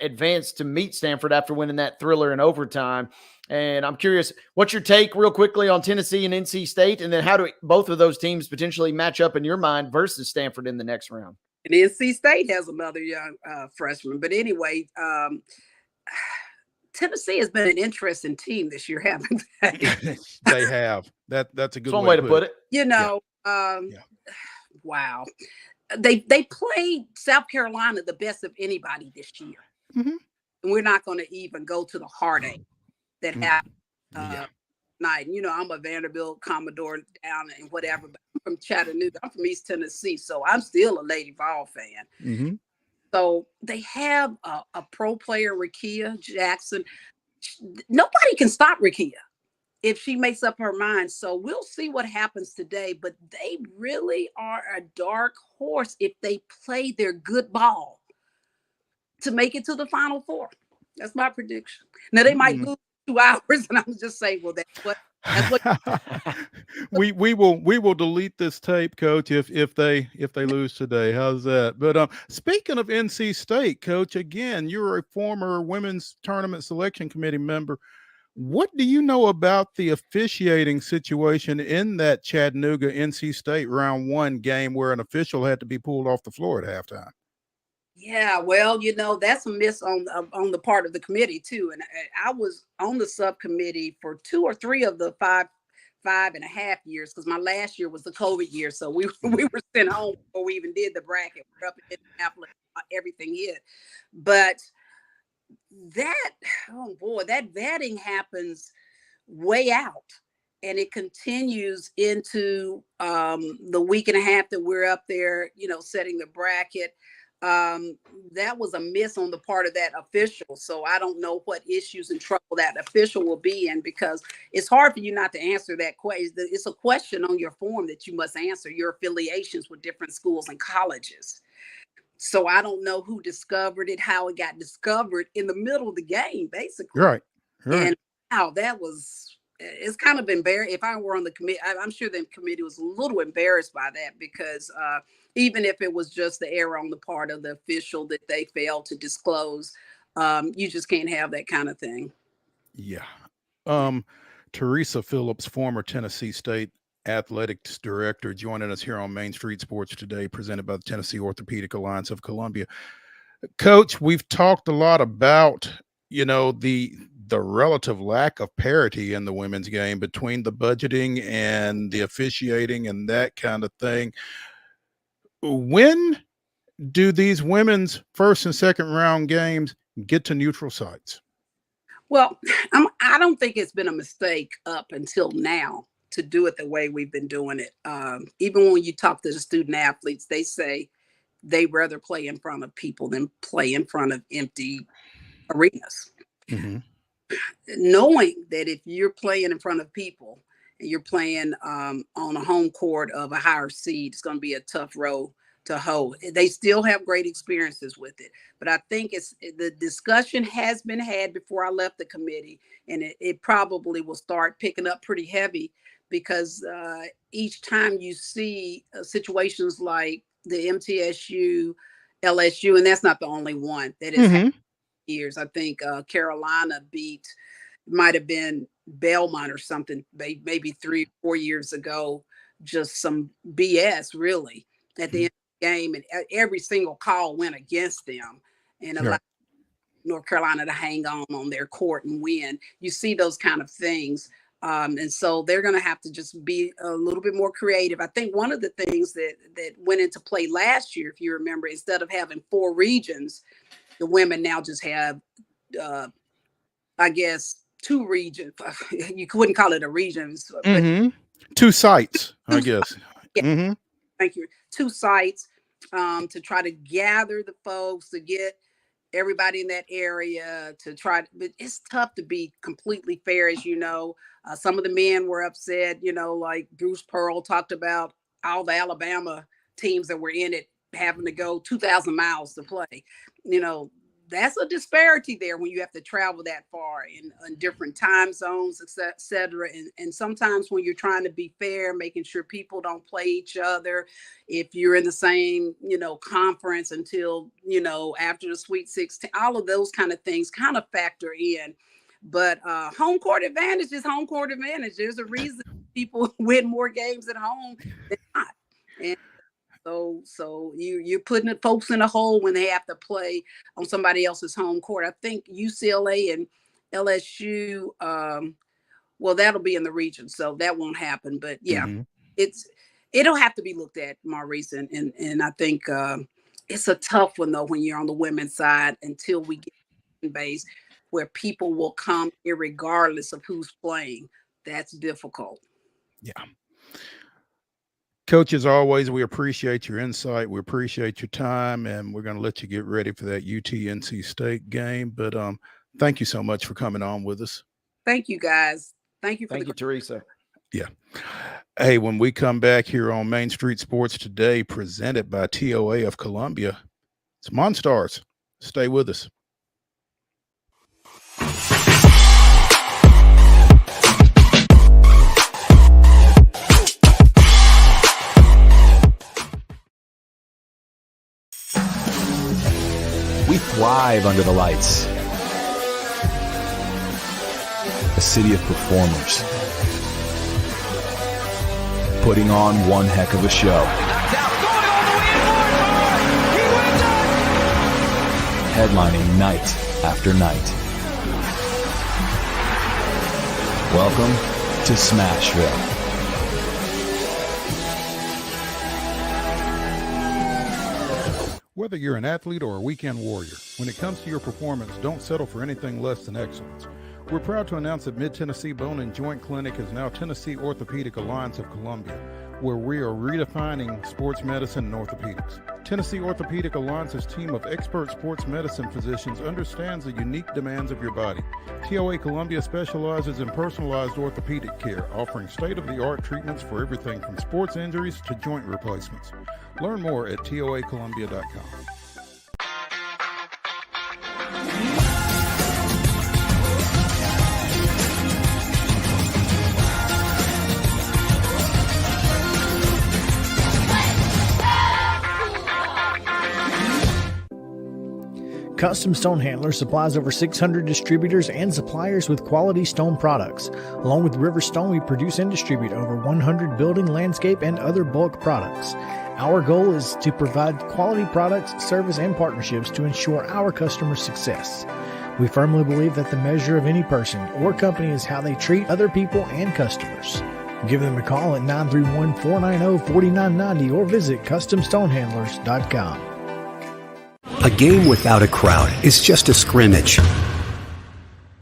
advance to meet Stanford after winning that thriller in overtime. And I'm curious, what's your take real quickly on Tennessee and NC State? And then how do both of those teams potentially match up in your mind versus Stanford in the next round? And NC State has another young freshman. But anyway, Tennessee has been an interesting team this year, haven't they? They have. That's a good That's one way to put it. You know, Yeah. wow. They played South Carolina the best of anybody this year. Mhm. And we're not going to even go to the heartache that happened Yeah. night. You know, I'm a Vanderbilt Commodore down and whatever, but I'm from Chattanooga. I'm from East Tennessee, so I'm still a Lady Vol fan. Mhm. So they have a pro player, Rakia Jackson. Nobody can stop Rakia if she makes up her mind. So we'll see what happens today. But they really are a dark horse if they play their good ball to make it to the Final Four. That's my prediction. Now they might lose 2 hours, and I'm just saying, well, that's what. we will delete this tape, Coach, if they lose today. How's that? But speaking of NC State, Coach, again, you're a former women's tournament selection committee member. What do you know about the officiating situation in that Chattanooga NC State round 1 game where an official had to be pulled off the floor at halftime? Yeah, well, you know, that's a miss on the part of the committee too. And I was on the subcommittee for 2 or 3 of the 5.5 years, because my last year was the COVID year. So we were sent home before we even did the bracket. We're up in Indianapolis, everything hit. But that, oh boy, that vetting happens way out. And it continues into the week and a half that we're up there, you know, setting the bracket. That was a miss on the part of that official. So I don't know what issues and trouble that official will be in, because it's hard for you not to answer that question. It's a question on your form that you must answer, your affiliations with different schools and colleges. So I don't know who discovered it, how it got discovered in the middle of the game, basically. Right. And how that was, it's kind of embarrassing. If I were on the committee, I'm sure the committee was a little embarrassed by that, because even if it was just the error on the part of the official that they failed to disclose, you just can't have that kind of thing. Yeah. TERESA PHILLIPS, former Tennessee State athletics director, joining us here on Main Street Sports today, presented by the Tennessee Orthopedic Alliance of Columbia. Coach, we've talked a lot about, you know, the relative lack of parity in the women's game between the budgeting and the officiating and that kind of thing. When do these women's first and second round games get to neutral sites? Well, I don't think it's been a mistake up until now to do it the way we've been doing it. Even when you talk to the student athletes, they say they rather play in front of people than play in front of empty arenas. Mm-hmm. Knowing that if you're playing in front of people and you're playing on a home court of a higher seed, it's going to be a tough row to hold. They still have great experiences with it, but I think the discussion has been had before I left the committee, and it probably will start picking up pretty heavy, because each time you see situations like the MTSU, LSU, and that's not the only one that has happened years. I think Carolina might have been Belmont or something, maybe 3 or 4 years ago. Just some BS, really, at the end of the game, and every single call went against them, and allowed North Carolina to hang on their court and win. You see those kind of things. And so they're going to have to just be a little bit more creative. I think one of the things that went into play last year, if you remember, instead of having 4 regions, the women now just have, I guess, 2 regions. You wouldn't call it a region. But 2 sites, I guess. Yeah. Thank you. 2 sites to try to gather the folks, to get everybody in that area but it's tough to be completely fair, as you know. Some of the men were upset, you know, like Bruce Pearl talked about all the Alabama teams that were in it having to go 2,000 miles to play. You know, that's a disparity there when you have to travel that far in different time zones, et cetera. And sometimes when you're trying to be fair, making sure people don't play each other, if you're in the same, you know, conference until, you know, after the Sweet 16, all of those kind of things kind of factor in. But home court advantage is home court advantage. There's a reason people win more games at home than not. And So you're putting the folks in a hole when they have to play on somebody else's home court. I think UCLA and LSU, well, that'll be in the region, so that won't happen. But yeah, it'll have to be looked at, Maurice, and I think it's a tough one though when you're on the women's side until we get to base where people will come irregardless of who's playing. That's difficult. Yeah. Coach, as always, we appreciate your insight. We appreciate your time, and we're going to let you get ready for that UT-NC State game. But thank you so much for coming on with us. Thank you, guys. Thank you, Teresa. Yeah. Hey, when we come back here on Main Street Sports Today, presented by TOA of Columbia, it's MON-STARS. Stay with us. We thrive under the lights. A city of performers. Putting on one heck of a show. Headlining night after night. Welcome to Smashville. Whether you're an athlete or a weekend warrior, when it comes to your performance, don't settle for anything less than excellence. We're proud to announce that Mid-Tennessee Bone and Joint Clinic is now Tennessee Orthopedic Alliance of Columbia, where we are redefining sports medicine and orthopedics. Tennessee Orthopedic Alliance's team of expert sports medicine physicians understands the unique demands of your body. TOA Columbia specializes in personalized orthopedic care, offering state-of-the-art treatments for everything from sports injuries to joint replacements. Learn more at toacolumbia.com. Custom Stone Handler supplies over 600 distributors and suppliers with quality stone products. Along with River Stone, we produce and distribute over 100 building, landscape, and other bulk products. Our goal is to provide quality products, service, and partnerships to ensure our customers' success. We firmly believe that the measure of any person or company is how they treat other people and customers. Give them a call at 931-490-4990 or visit CustomStonehandlers.com. A game without a crowd is just a scrimmage.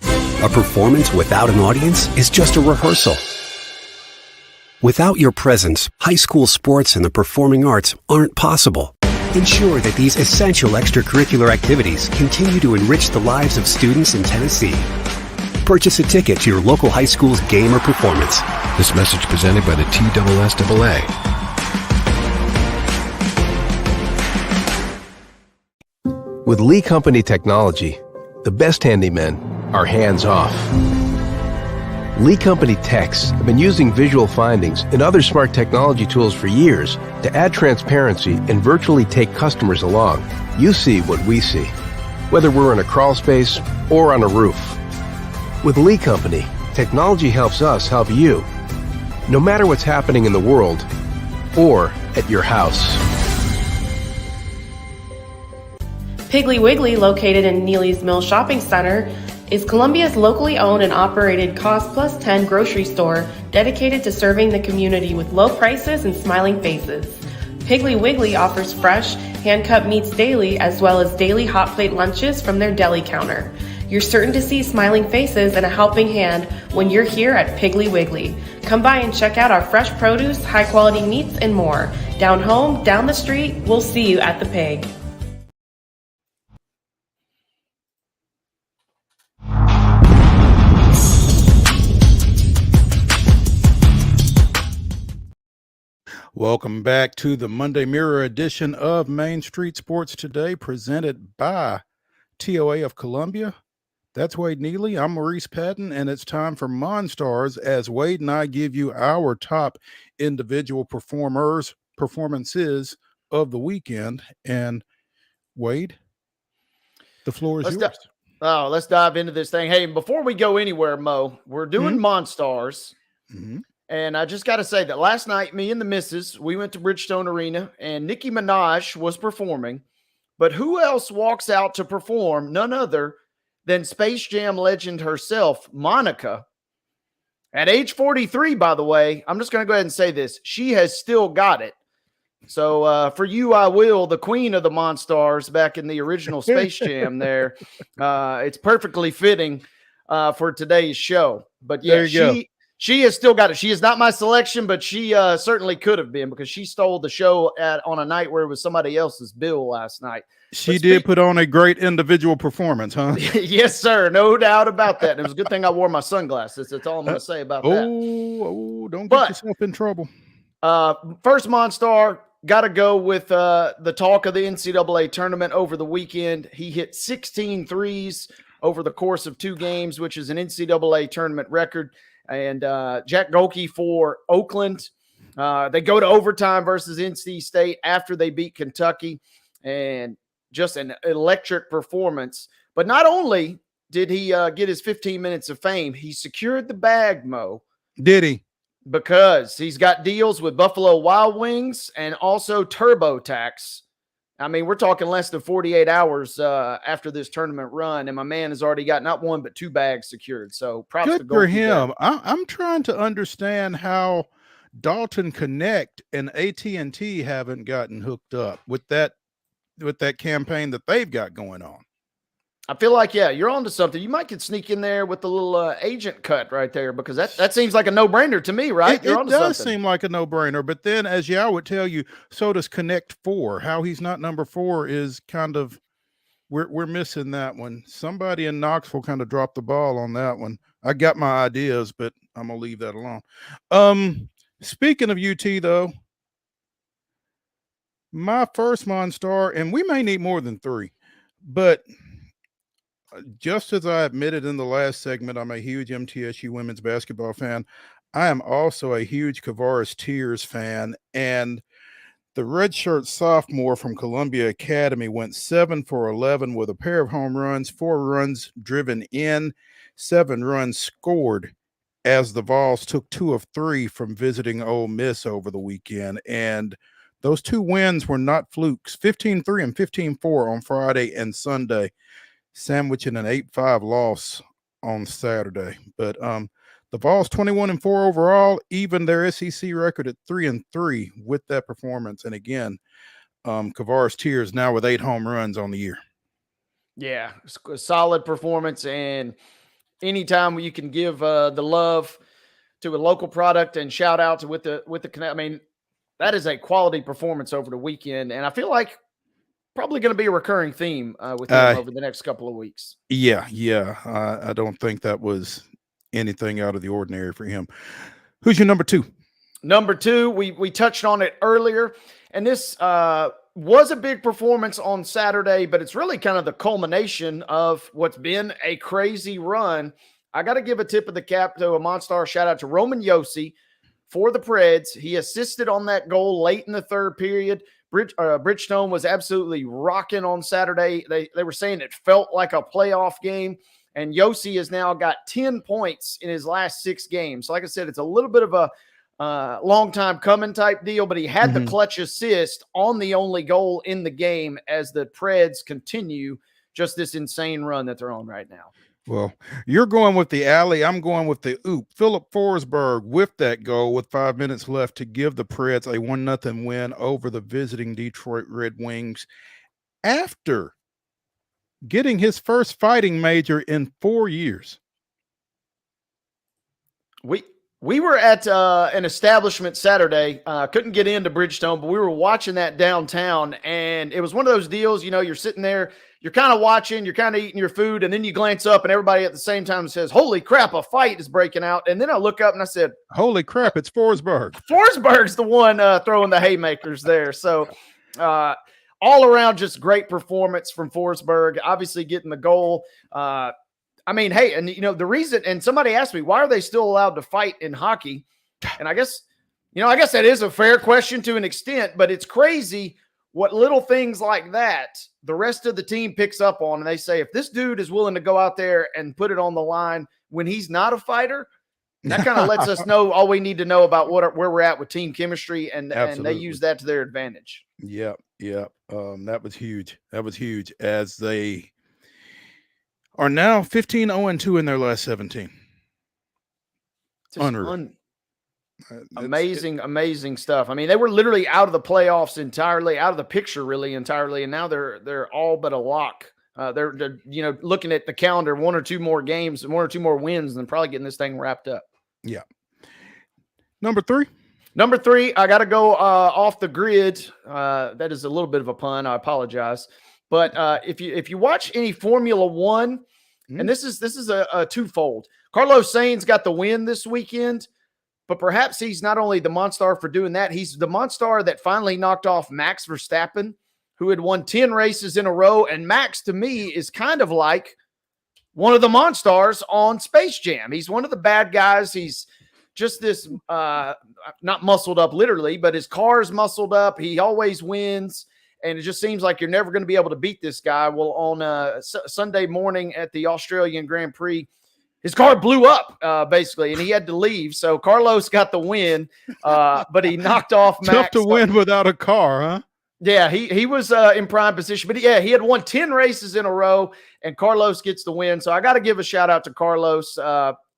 A performance without an audience is just a rehearsal. Without your presence, high school sports and the performing arts aren't possible. Ensure that these essential extracurricular activities continue to enrich the lives of students in Tennessee. Purchase a ticket to your local high school's game or performance. This message presented by the TSSAA. With Lee Company technology, the best handymen are hands-off. Lee Company techs have been using visual findings and other smart technology tools for years to add transparency and virtually take customers along. You see what we see, whether we're in a crawl space or on a roof. With Lee Company, technology helps us help you, no matter what's happening in the world or at your house. Piggly Wiggly, located in Neely's Mill Shopping Center, is Columbia's locally owned and operated Cost Plus 10 grocery store dedicated to serving the community with low prices and smiling faces. Piggly Wiggly offers fresh, hand-cut meats daily as well as daily hot plate lunches from their deli counter. You're certain to see smiling faces and a helping hand when you're here at Piggly Wiggly. Come by and check out our fresh produce, high-quality meats, and more. Down home, down the street, we'll see you at the Pig. Welcome back to the Monday Mirror edition of Main Street Sports Today, presented by TOA of Columbia. That's Wade Neely. I'm Maurice Patton, and it's time for MON-STARS as Wade and I give you our top individual performances of the weekend. And Wade, the floor is yours. Let's dive into this thing. Hey, before we go anywhere, Mo, we're doing MON-STARS. And I just got to say that last night, me and the missus, we went to Bridgestone Arena and Nicki Minaj was performing. But who else walks out to perform? None other than Space Jam legend herself, Monica. At age 43, by the way, I'm just going to go ahead and say this. She has still got it. So for you, I will, the queen of the MON-STARS back in the original Space Jam there. It's perfectly fitting for today's show. But yeah, she has still got it. She is not my selection, but she certainly could have been because she stole the show on a night where it was somebody else's bill last night. She did put on a great individual performance, huh? Yes, sir. No doubt about that. And it was a good thing I wore my sunglasses. That's all I'm going to say about that. Oh, don't get yourself in trouble. First MON-STAR, got to go with the talk of the NCAA tournament over the weekend. He hit 16 threes over the course of 2 games, which is an NCAA tournament record. And Jack Golke for Oakland. They go to overtime versus NC State after they beat Kentucky. And just an electric performance. But not only did he get his 15 minutes of fame, he secured the bag, Mo. Did he? Because he's got deals with Buffalo Wild Wings and also TurboTax. I mean, we're talking less than 48 hours after this tournament run, and my man has already got not 1 but 2 bags secured. So props Good to for Golke him. I'm trying to understand how Dalton Connect and AT&T haven't gotten hooked up with that campaign that they've got going on. I feel like, yeah, you're onto something. You might could sneak in there with the little agent cut right there because that seems like a no-brainer to me, right? It does seem like a no-brainer, but then as Yao would tell you, so does Connect 4. How he's not number 4 is kind of we're missing that one. Somebody in Knoxville kind of dropped the ball on that one. I got my ideas, but I'm gonna leave that alone. Speaking of UT though, my first MON-STAR, and we may need more than 3, but just as I admitted in the last segment, I'm a huge MTSU women's basketball fan. I am also a huge Kavaris Tears fan, and the redshirt sophomore from Columbia Academy went 7 for 11 with a pair of home runs, 4 runs driven in, 7 runs scored as the Vols took 2 of 3 from visiting Ole Miss over the weekend. And those 2 wins were not flukes, 15-3 and 15-4 on Friday and Sunday, sandwiching an 8-5 loss on Saturday. But the Vols 21-4 overall, even their SEC record at 3-3 with that performance. And again, Kavaris Tears now with 8 home runs on the year. Yeah, a solid performance. And anytime you can give the love to a local product and shout out to with the connect, I mean, that is a quality performance over the weekend. And I feel like probably going to be a recurring theme with him over the next couple of weeks. Yeah. I don't think that was anything out of the ordinary for him. Who's your number 2? Number 2, we touched on it earlier, and this was a big performance on Saturday, but it's really kind of the culmination of what's been a crazy run. I got to give a tip of the cap to a MON-STAR shout out to Roman Yossi for the Preds. He assisted on that goal late in the 3rd period. Bridgestone was absolutely rocking on Saturday. They were saying it felt like a playoff game, and Yossi has now got 10 points in his last 6 games. So like I said, it's a little bit of a long time coming type deal, but he had the clutch assist on the only goal in the game as the Preds continue just this insane run that they're on right now. Well, you're going with the alley. I'm going with the oop. Philip Forsberg with that goal with 5 minutes left to give the Preds a 1-0 win over the visiting Detroit Red Wings after getting his first fighting major in 4 years. We were at an establishment Saturday. Couldn't get into Bridgestone, but we were watching that downtown, and it was one of those deals, you're sitting there, you're kind of watching, you're kind of eating your food, and then you glance up, and everybody at the same time says, holy crap, a fight is breaking out. And then I look up, and I said, holy crap, it's Forsberg. Forsberg's the one throwing the haymakers there. So all around, just great performance from Forsberg, obviously getting the goal. I mean, hey, and the reason, and somebody asked me, why are they still allowed to fight in hockey? And I guess that is a fair question to an extent, but it's crazy what little things like that the rest of the team picks up on. And they say, if this dude is willing to go out there and put it on the line when he's not a fighter, That kind of lets us know all we need to know about where we're at with team chemistry, and they use that to their advantage. Yep. That was huge. As they are now 15-0-2 in their last 17. Unreal. Amazing stuff. I mean, they were literally out of the playoffs entirely, out of the picture really entirely, and now they're all but a lock. They're looking at the calendar, one or two more games, one or two more wins, and probably getting this thing wrapped up. Yeah. Number three, I got to go off the grid. That is a little bit of a pun. I apologize, but if you watch any Formula One, and this is a twofold. Carlos Sainz got the win this weekend. But perhaps he's not only the MON-STAR for doing that, he's the MON-STAR that finally knocked off Max Verstappen, who had won 10 races in a row. And Max, to me, is kind of like one of the MON-STARs on Space Jam. He's one of the bad guys. He's just this, not muscled up literally, but his car's muscled up. He always wins. And it just seems like you're never going to be able to beat this guy. Well, on Sunday morning at the Australian Grand Prix, his car blew up, basically, and he had to leave. So Carlos got the win, but he knocked off Max. Tough to win without a car, huh? Yeah, he was in prime position. But, he had won 10 races in a row, and Carlos gets the win. So I got to give a shout-out to Carlos.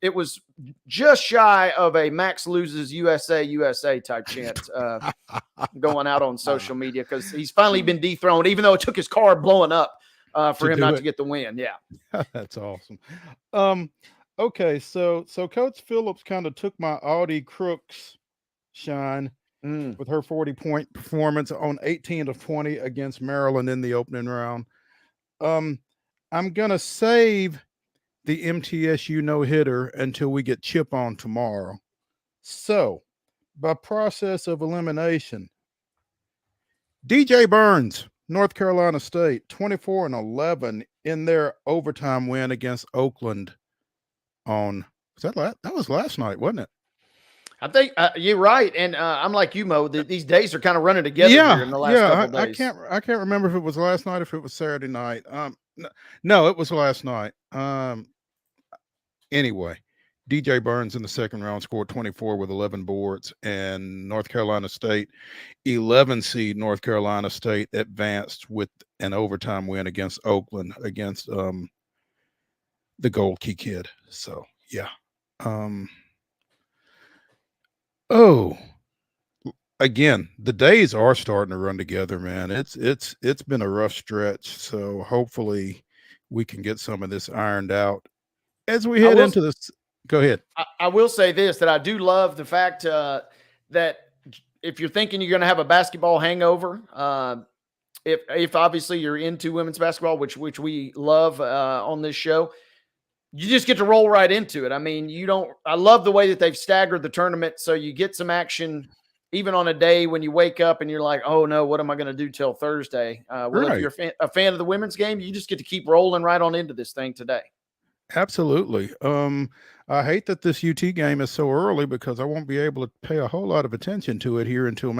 It was just shy of a Max loses USA type chant going out on social media because he's finally been dethroned, even though it took his car blowing up for him not to get the win. Yeah. That's awesome. Okay, so Coach Phillips kind of took my Audie Crooks shine with her 40-point performance on 18 of 20 against Maryland in the opening round. I'm gonna save the MTSU no-hitter until we get Chip on tomorrow. So, by process of elimination, DJ Burns, North Carolina State, 24-11 in their overtime win against Oakland. That was last night, wasn't it? I think you're right, and I'm like you, Mo. These days are kind of running together here in the last couple days. I can't remember if it was last night or if it was Saturday night. No, it was last night. Anyway, DJ Burns in the second round scored 24 with 11 boards, and North Carolina State, 11 seed North Carolina State, advanced with an overtime win against Oakland against the Gold Key kid. So yeah. Again, the days are starting to run together, man. It's been a rough stretch. So hopefully we can get some of this ironed out as we head into this. Go ahead. I will say this, that I do love the fact that if you're thinking you're going to have a basketball hangover, if obviously you're into women's basketball, which we love on this show, you just get to roll right into it. I mean, I love the way that they've staggered the tournament. So you get some action even on a day when you wake up and you're like, oh no, what am I going to do till Thursday? If you're a fan of the women's game, you just get to keep rolling right on into this thing today. Absolutely. I hate that this UT game is so early because I won't be able to pay a whole lot of attention to it here until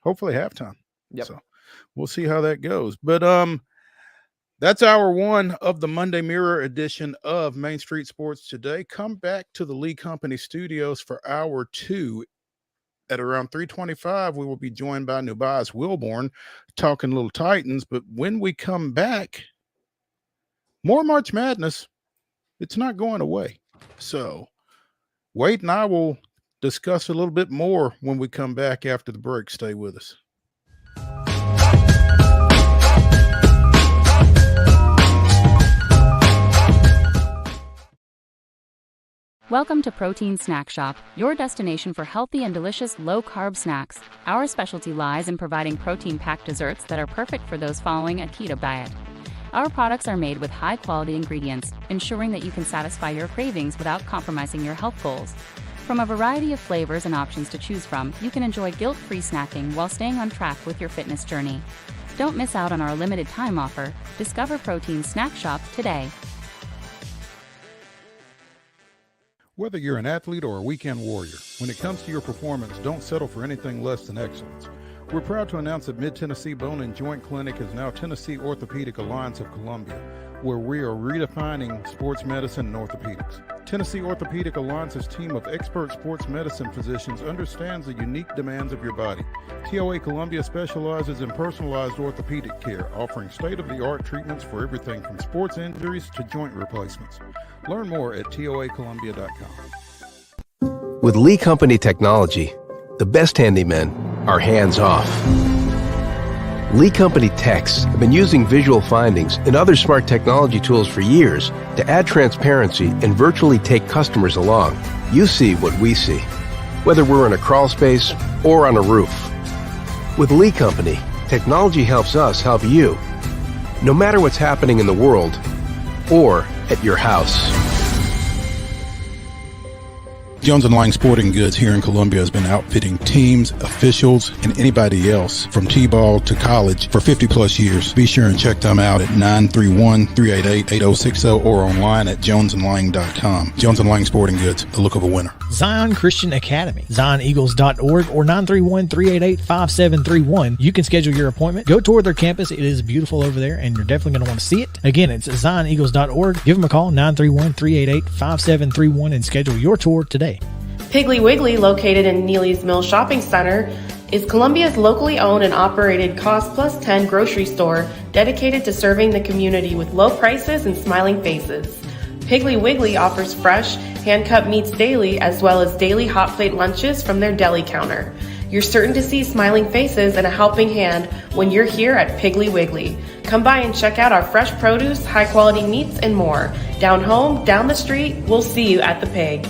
hopefully halftime. Yep. So we'll see how that goes. But that's hour one of the Monday Mirror edition of Main Street Sports Today. Come back to the Lee Company studios for hour two. At around 3:25, we will be joined by NUBYJAS WILBORN talking little Titans. But when we come back, more March Madness. It's not going away. So Wade and I will discuss a little bit more when we come back after the break. Stay with us. Welcome to Protein Snack Shop, your destination for healthy and delicious low-carb snacks. Our specialty lies in providing protein-packed desserts that are perfect for those following a keto diet. Our products are made with high-quality ingredients, ensuring that you can satisfy your cravings without compromising your health goals. From a variety of flavors and options to choose from, you can enjoy guilt-free snacking while staying on track with your fitness journey. Don't miss out on our limited time offer. Discover Protein Snack Shop today. Whether you're an athlete or a weekend warrior, when it comes to your performance, don't settle for anything less than excellence. We're proud to announce that Mid-Tennessee Bone and Joint Clinic is now Tennessee Orthopedic Alliance of Columbia, where we are redefining sports medicine and orthopedics. Tennessee Orthopedic Alliance's team of expert sports medicine physicians understands the unique demands of your body. TOA Columbia specializes in personalized orthopedic care, offering state-of-the-art treatments for everything from sports injuries to joint replacements. Learn more at toacolumbia.com. With Lee Company technology, the best handymen are hands-off. Lee Company techs have been using visual findings and other smart technology tools for years to add transparency and virtually take customers along. You see what we see, whether we're in a crawl space or on a roof. With Lee Company, technology helps us help you, no matter what's happening in the world or at your house. Jones & Lang Sporting Goods here in Columbia has been outfitting teams, officials, and anybody else from T-ball to college for 50 plus years. Be sure and check them out at 931-388-8060 or online at jonesandlang.com. Jones & Lang Sporting Goods, the look of a winner. Zion Christian Academy, zioneagles.org or 931-388-5731. You can schedule your appointment. Go tour their campus. It is beautiful over there, and you're definitely going to want to see it. Again, it's zioneagles.org. Give them a call, 931-388-5731, and schedule your tour today. Piggly Wiggly, located in Neely's Mill Shopping Center, is Columbia's locally owned and operated Cost Plus 10 grocery store dedicated to serving the community with low prices and smiling faces. Piggly Wiggly offers fresh, hand-cut meats daily as well as daily hot plate lunches from their deli counter. You're certain to see smiling faces and a helping hand when you're here at Piggly Wiggly. Come by and check out our fresh produce, high-quality meats, and more. Down home, down the street, we'll see you at the Pig.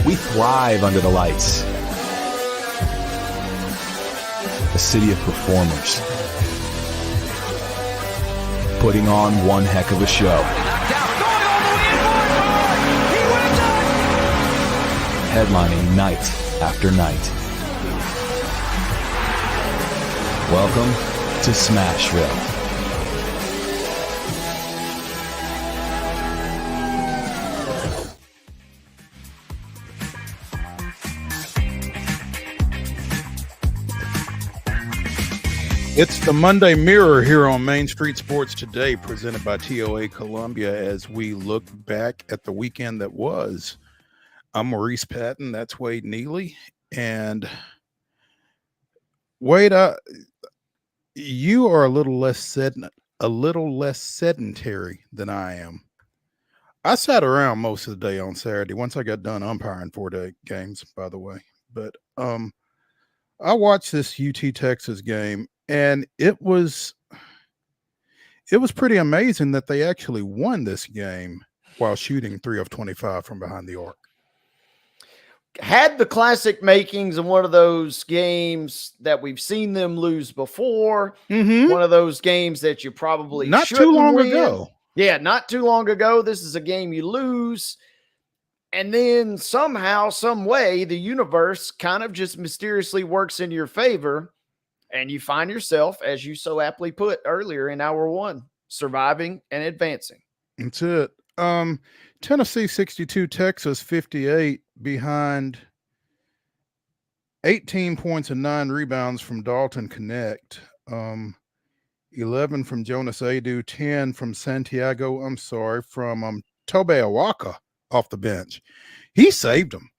We thrive under the lights. A city of performers. Putting on one heck of a show. Headlining night after night. Welcome to Smashville. It's the Monday Mirror here on Main Street Sports Today, presented by TOA Columbia, as we look back at the weekend that was. I'm Maurice Patton. That's Wade Neely. And Wade, you are a little less sedentary than I am. I sat around most of the day on Saturday once I got done umpiring 4-day games, by the way. But I watched this UT Texas game. And it was pretty amazing that they actually won this game while shooting 3 of 25 from behind the arc. Had the classic makings of one of those games that we've seen them lose before. Mm-hmm. One of those games that you probably not too long ago. Yeah, not too long ago. This is a game you lose. And then somehow, some way, the universe kind of just mysteriously works in your favor. And you find yourself, as you so aptly put earlier in hour one, surviving and advancing. That's it. Tennessee 62, Texas 58, behind 18 points and 9 rebounds from Dalton Connect. 11 from Jonas Adu, 10 from from Tobe Awaka off the bench. He saved them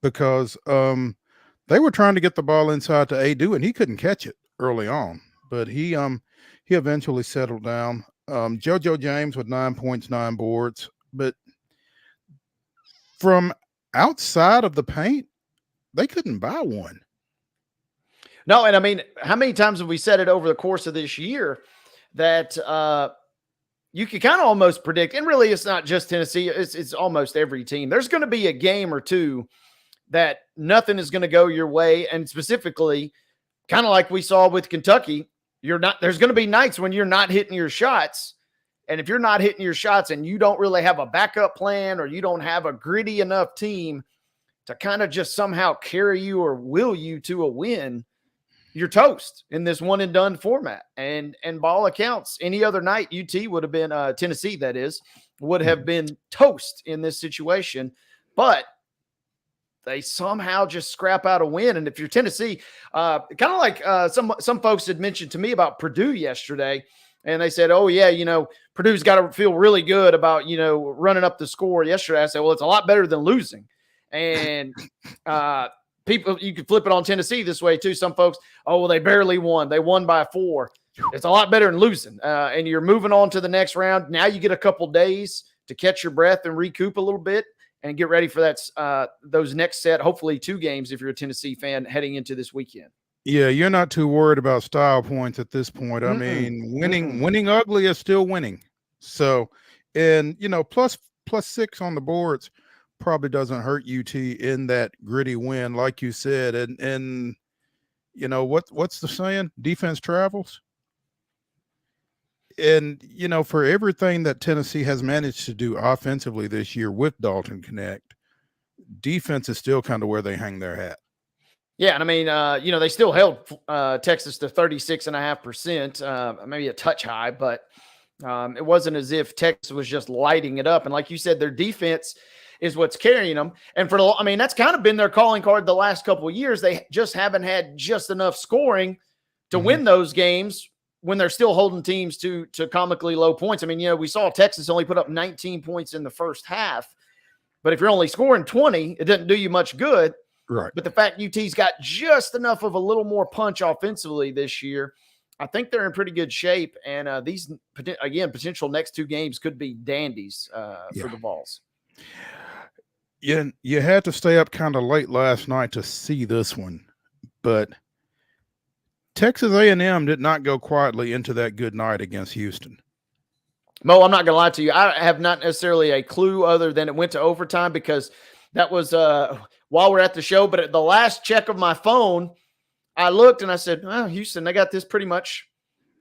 because they were trying to get the ball inside to Adu, and he couldn't catch it early on. But he eventually settled down. JoJo James with 9 points, 9 boards. But from outside of the paint, they couldn't buy one. No, and I mean, how many times have we said it over the course of this year that you can kind of almost predict, and really it's not just Tennessee, it's almost every team. There's going to be a game or two that nothing is going to go your way. And specifically, kind of like we saw with Kentucky, there's going to be nights when you're not hitting your shots. And if you're not hitting your shots and you don't really have a backup plan, or you don't have a gritty enough team to kind of just somehow carry you or will you to a win, you're toast in this one and done format. And by all accounts, any other night, UT would have been, Tennessee, that is, would have been toast in this situation. But they somehow just scrap out a win. And if you're Tennessee, kind of like some folks had mentioned to me about Purdue yesterday, And they said, oh, yeah, Purdue's got to feel really good about, running up the score yesterday. I said, well, it's a lot better than losing. And people, you could flip it on Tennessee this way too. Some folks, oh, well, they barely won. They won by 4. It's a lot better than losing. And you're moving on to the next round. Now you get a couple days to catch your breath and recoup a little bit and get ready for those next set, hopefully 2 games if you're a Tennessee fan heading into this weekend. Yeah, you're not too worried about style points at this point. I mean, winning ugly is still winning. So, and plus 6 on the boards probably doesn't hurt UT in that gritty win, like you said. And what's the saying? Defense travels. And for everything that Tennessee has managed to do offensively this year with Dalton Connect, defense is still kind of where they hang their hat. Yeah, and I mean, they still held Texas to 36.5%, maybe a touch high, but it wasn't as if Texas was just lighting it up. And like you said, their defense is what's carrying them. And that's kind of been their calling card the last couple of years. They just haven't had just enough scoring to win those games when they're still holding teams to comically low points. I mean, we saw Texas only put up 19 points in the first half, but if you're only scoring 20, it doesn't do you much good. Right. But the fact UT's got just enough of a little more punch offensively this year, I think they're in pretty good shape. And these, again, potential next 2 games could be dandies for the Vols. Yeah, you had to stay up kind of late last night to see this one, but Texas A&M did not go quietly into that good night against Houston. Mo, I'm not going to lie to you. I have not necessarily a clue other than it went to overtime, because that was while we're at the show. But at the last check of my phone, I looked and I said, oh, Houston, they got this pretty much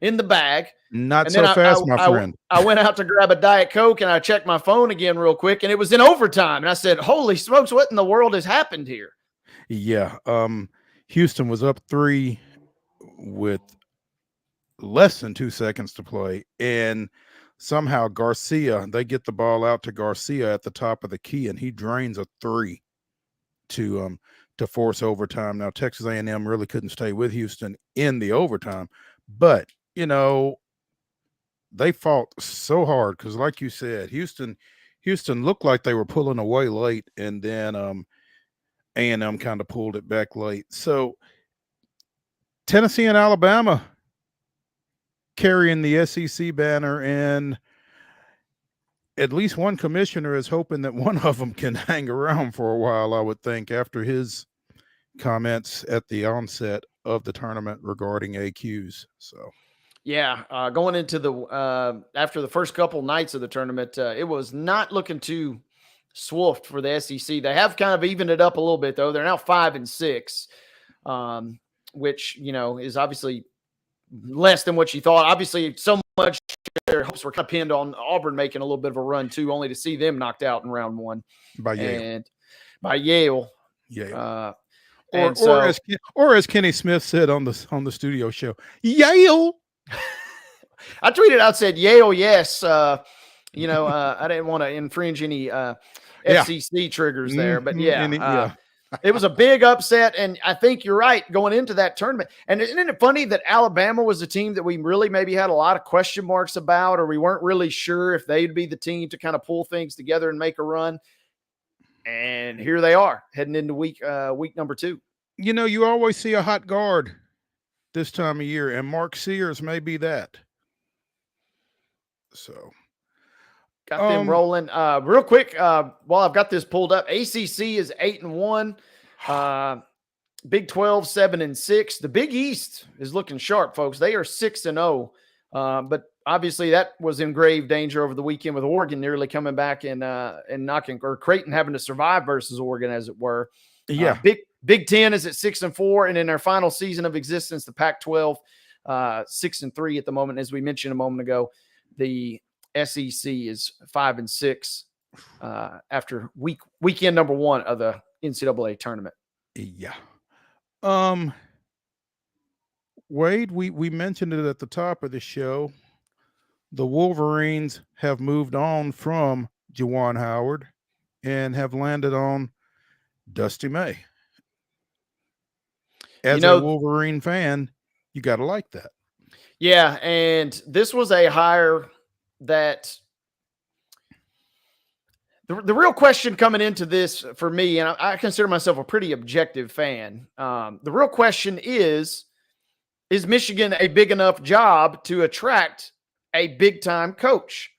in the bag. Not and so fast, my friend. I went out to grab a Diet Coke and I checked my phone again real quick, and it was in overtime. And I said, holy smokes, what in the world has happened here? Yeah. Houston was up 3 with less than 2 seconds to play. And somehow Garcia, they get the ball out to Garcia at the top of the key, and he drains a 3 to force overtime. Now, Texas A&M really couldn't stay with Houston in the overtime, but they fought so hard because, like you said, Houston looked like they were pulling away late, and then A&M kind of pulled it back late. So Tennessee and Alabama carrying the SEC banner, and at least one commissioner is hoping that one of them can hang around for a while, I would think, after his comments at the onset of the tournament regarding AQs. So yeah, going into the after the first couple nights of the tournament, it was not looking too swift for the SEC. They have kind of evened it up a little bit, though. They're now 5-6, which is obviously less than what you thought. Obviously, so much their hopes were kind of pinned on Auburn making a little bit of a run too, only to see them knocked out in round 1 by Yale. And by Yale. Yeah. Or as Kenny Smith said on the studio show, Yale. I tweeted out, said Yale, yes. I didn't want to infringe any FCC triggers there, but it was a big upset, and I think you're right going into that tournament. And isn't it funny that Alabama was a team that we really maybe had a lot of question marks about, or we weren't really sure if they'd be the team to kind of pull things together and make a run? And here they are heading into week number 2. You always see a hot guard this time of year, and Mark Sears may be that. So got them rolling. Real quick, while I've got this pulled up, ACC is 8-1. Big 12 7-6. The Big East is looking sharp, folks. They are 6-0. But obviously that was in grave danger over the weekend with Oregon nearly coming back and knocking, or Creighton having to survive versus Oregon, as it were. Yeah. Big 10 is at 6-4, and in their final season of existence, the Pac-12 6-3 at the moment. As we mentioned a moment ago, the SEC is 5-6 after weekend number 1 of the NCAA tournament. Yeah. Wade, we mentioned it at the top of the show. The Wolverines have moved on from Juwan Howard and have landed on Dusty May. As a Wolverine fan, you got to like that. Yeah, and this was a hire that the real question coming into this for me, and I consider myself a pretty objective fan. The real question is Michigan a big enough job to attract a big-time coach?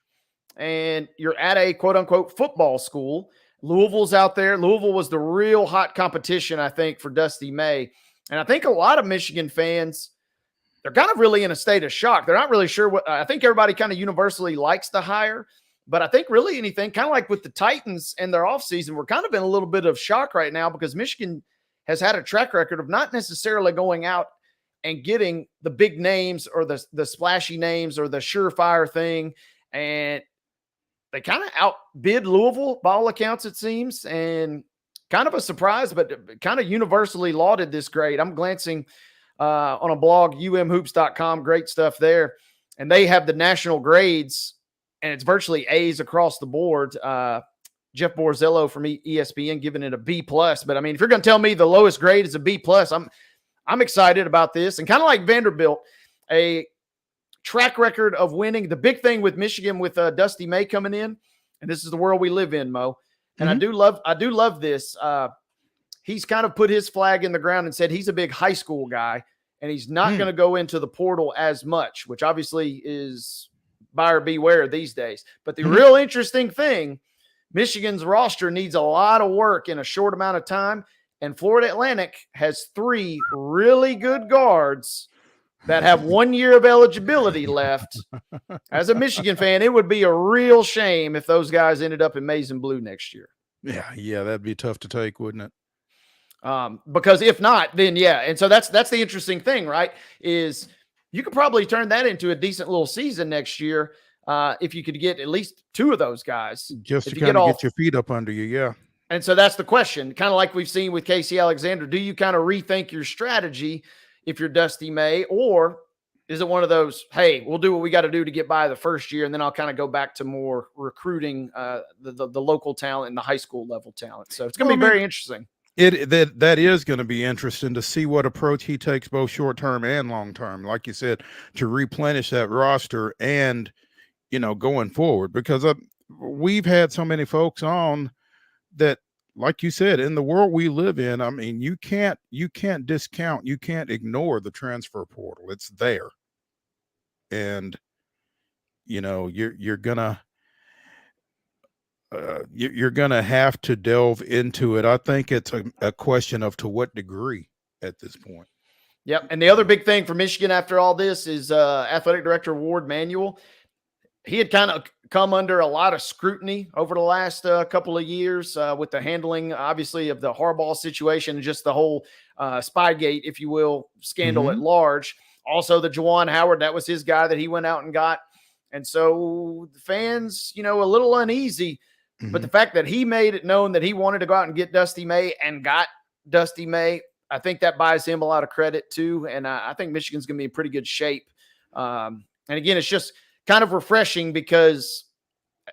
And you're at a quote-unquote football school. Louisville's out there. Louisville was the real hot competition, I think, for Dusty May. And I think a lot of Michigan fans, they're kind of really in a state of shock. They're not really sure what – I think everybody kind of universally likes the hire. But I think really anything, kind of like with the Titans and their offseason, we're kind of in a little bit of shock right now because Michigan has had a track record of not necessarily going out and getting the big names or the splashy names or the surefire thing. And they kind of outbid Louisville by all accounts, it seems. And kind of a surprise, but kind of universally lauded this grade. I'm glancing on a blog, umhoops.com, great stuff there. And they have the national grades, and it's virtually A's across the board. Jeff Borzello from ESPN giving it a B+. But I mean, if you're going to tell me the lowest grade is a B+, I'm excited about this. And kind of like Vanderbilt, a track record of winning. The big thing with Michigan with Dusty May coming in, and this is the world we live in, Mo. And I do love this. He's kind of put his flag in the ground and said he's a big high school guy, and he's not going to go into the portal as much, which obviously is buyer beware these days. But the real interesting thing, Michigan's roster needs a lot of work in a short amount of time, and Florida Atlantic has 3 really good guards that have 1 year of eligibility left. As a Michigan fan, it would be a real shame if those guys ended up in maize and blue next year. Yeah, that'd be tough to take, wouldn't it? Because if not, then yeah. And so that's the interesting thing, right? Is you could probably turn that into a decent little season next year if you could get at least 2 of those guys. Just to kind of get your feet up under you, yeah. And so that's the question, kind of like we've seen with Casey Alexander. Do you kind of rethink your strategy if you're Dusty May, or is it one of those, hey, we'll do what we got to do to get by the first year, and then I'll kind of go back to more recruiting the local talent and the high school level talent? So it's going to be very interesting. That is going to be interesting to see what approach he takes, both short term and long term, like you said, to replenish that roster and, going forward, because we've had so many folks on that, like you said, in the world we live in, I mean, you can't discount, you can't ignore the transfer portal. It's there. And, you're gonna have to delve into it. I think it's a question of to what degree at this point. Yep. And the other big thing for Michigan after all this is athletic director Ward Manuel. He had kind of come under a lot of scrutiny over the last couple of years with the handling, obviously, of the Harbaugh situation and just the whole Spygate, if you will, scandal at large. Also, the Juwan Howard, that was his guy that he went out and got. And so the fans, a little uneasy. But the fact that he made it known that he wanted to go out and get Dusty May and got Dusty May, I think that buys him a lot of credit too. And I think Michigan's going to be in pretty good shape. And again, it's just kind of refreshing because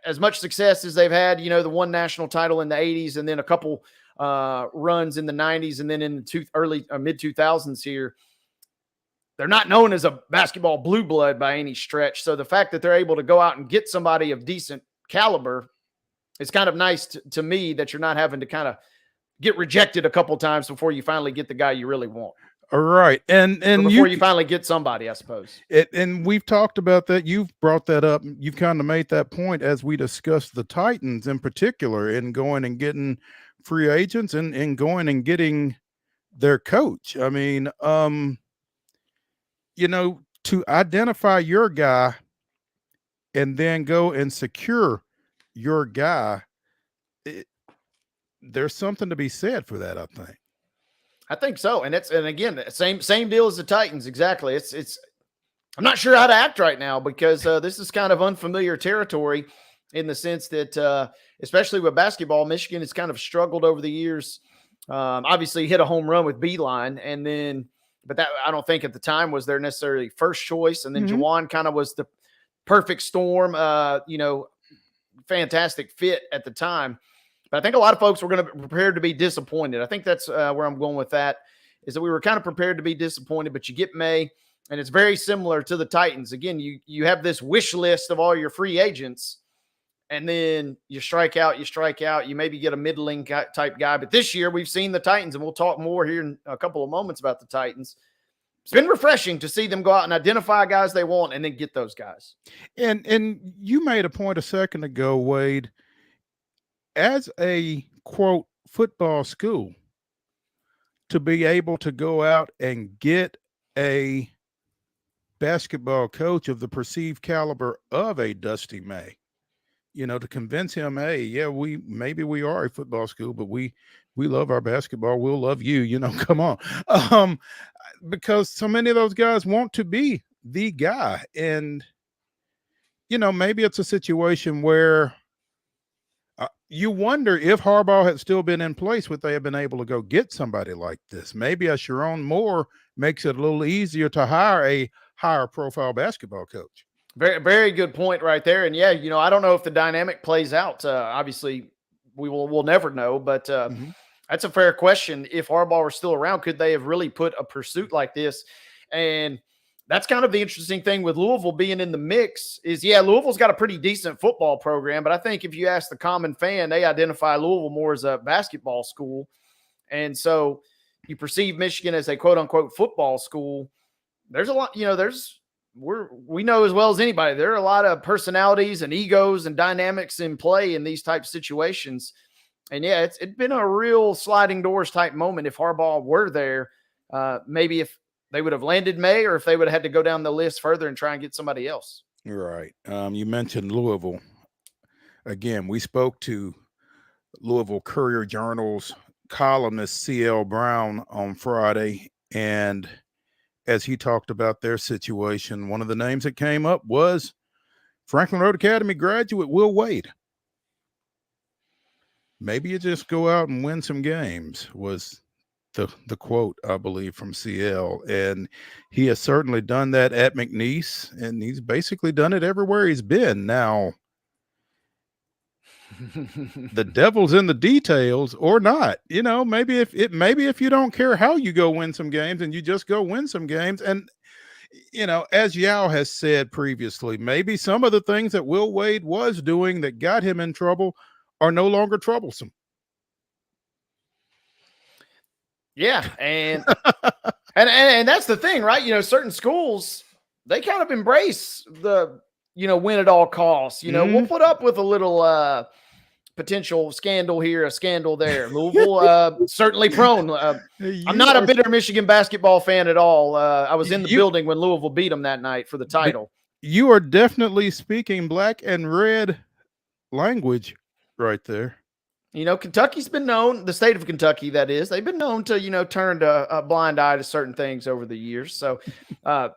as much success as they've had, the one national title in the 80s and then a couple runs in the 90s and then in the early mid 2000s here, they're not known as a basketball blue blood by any stretch. So the fact that they're able to go out and get somebody of decent caliber, it's kind of nice to me that you're not having to kind of get rejected a couple times before you finally get the guy you really want. All right. And before you finally get somebody, I suppose. And we've talked about that. You've brought that up. You've kind of made that point as we discussed the Titans in particular in going and getting free agents and going and getting their coach. I mean, to identify your guy and then go and secure your guy, there's something to be said for that, I think. I think so. And again, same deal as the Titans. Exactly. I'm not sure how to act right now because this is kind of unfamiliar territory in the sense that, especially with basketball, Michigan has kind of struggled over the years. Obviously hit a home run with Beeline but that I don't think at the time was their necessarily first choice. And then Juwan kind of was the perfect storm, fantastic fit at the time. But I think a lot of folks were going to be prepared to be disappointed. I think that's where I'm going with that, is that we were kind of prepared to be disappointed, but you get May. And it's very similar to the Titans. Again, you have this wish list of all your free agents, and then you strike out, you maybe get a middling type guy. But this year we've seen the Titans, and we'll talk more here in a couple of moments about the Titans. It's been refreshing to see them go out and identify guys they want and then get those guys. And you made a point a second ago, Wade, as a quote football school, to be able to go out and get a basketball coach of the perceived caliber of a Dusty May, to convince him, hey, yeah, maybe we are a football school, but we love our basketball. We'll love you, come on. Because so many of those guys want to be the guy. And, maybe it's a situation where you wonder if Harbaugh had still been in place, would they have been able to go get somebody like this? Maybe a Sharon Moore makes it a little easier to hire a higher profile basketball coach. Very, very good point right there. And yeah, I don't know if the dynamic plays out. Obviously, we'll never know, but that's a fair question. If Harbaugh were still around, could they have really put a pursuit like this? And that's kind of the interesting thing with Louisville being in the mix is, yeah, Louisville's got a pretty decent football program, but I think if you ask the common fan, they identify Louisville more as a basketball school. And so you perceive Michigan as a quote unquote football school. There's a lot, we know as well as anybody, there are a lot of personalities and egos and dynamics in play in these type of situations. And yeah, it's been a real sliding doors type moment. If Harbaugh were there, maybe if they would have landed May, or if they would have had to go down the list further and try and get somebody else. Right. You mentioned Louisville. Again, we spoke to Louisville Courier-Journal's columnist C.L. Brown on Friday, and as he talked about their situation, one of the names that came up was Franklin Road Academy graduate Will Wade. Maybe you just go out and win some games, was the quote, I believe, from CL. And he has certainly done that at McNeese, and he's basically done it everywhere he's been. Now, the devil's in the details or not. Maybe if you don't care how you go win some games and you just go win some games. And, as Yao has said previously, maybe some of the things that Will Wade was doing that got him in trouble are no longer troublesome. Yeah. And that's the thing, right? Certain schools, they kind of embrace the, win at all costs. We'll put up with a little potential scandal here, a scandal there. Louisville certainly prone. I'm not a bitter Michigan basketball fan at all. I was in the building when Louisville beat them that night for the title. You are definitely speaking black and red language right there. Kentucky's been known, the state of Kentucky, that is, they've been known to, turn a blind eye to certain things over the years. So I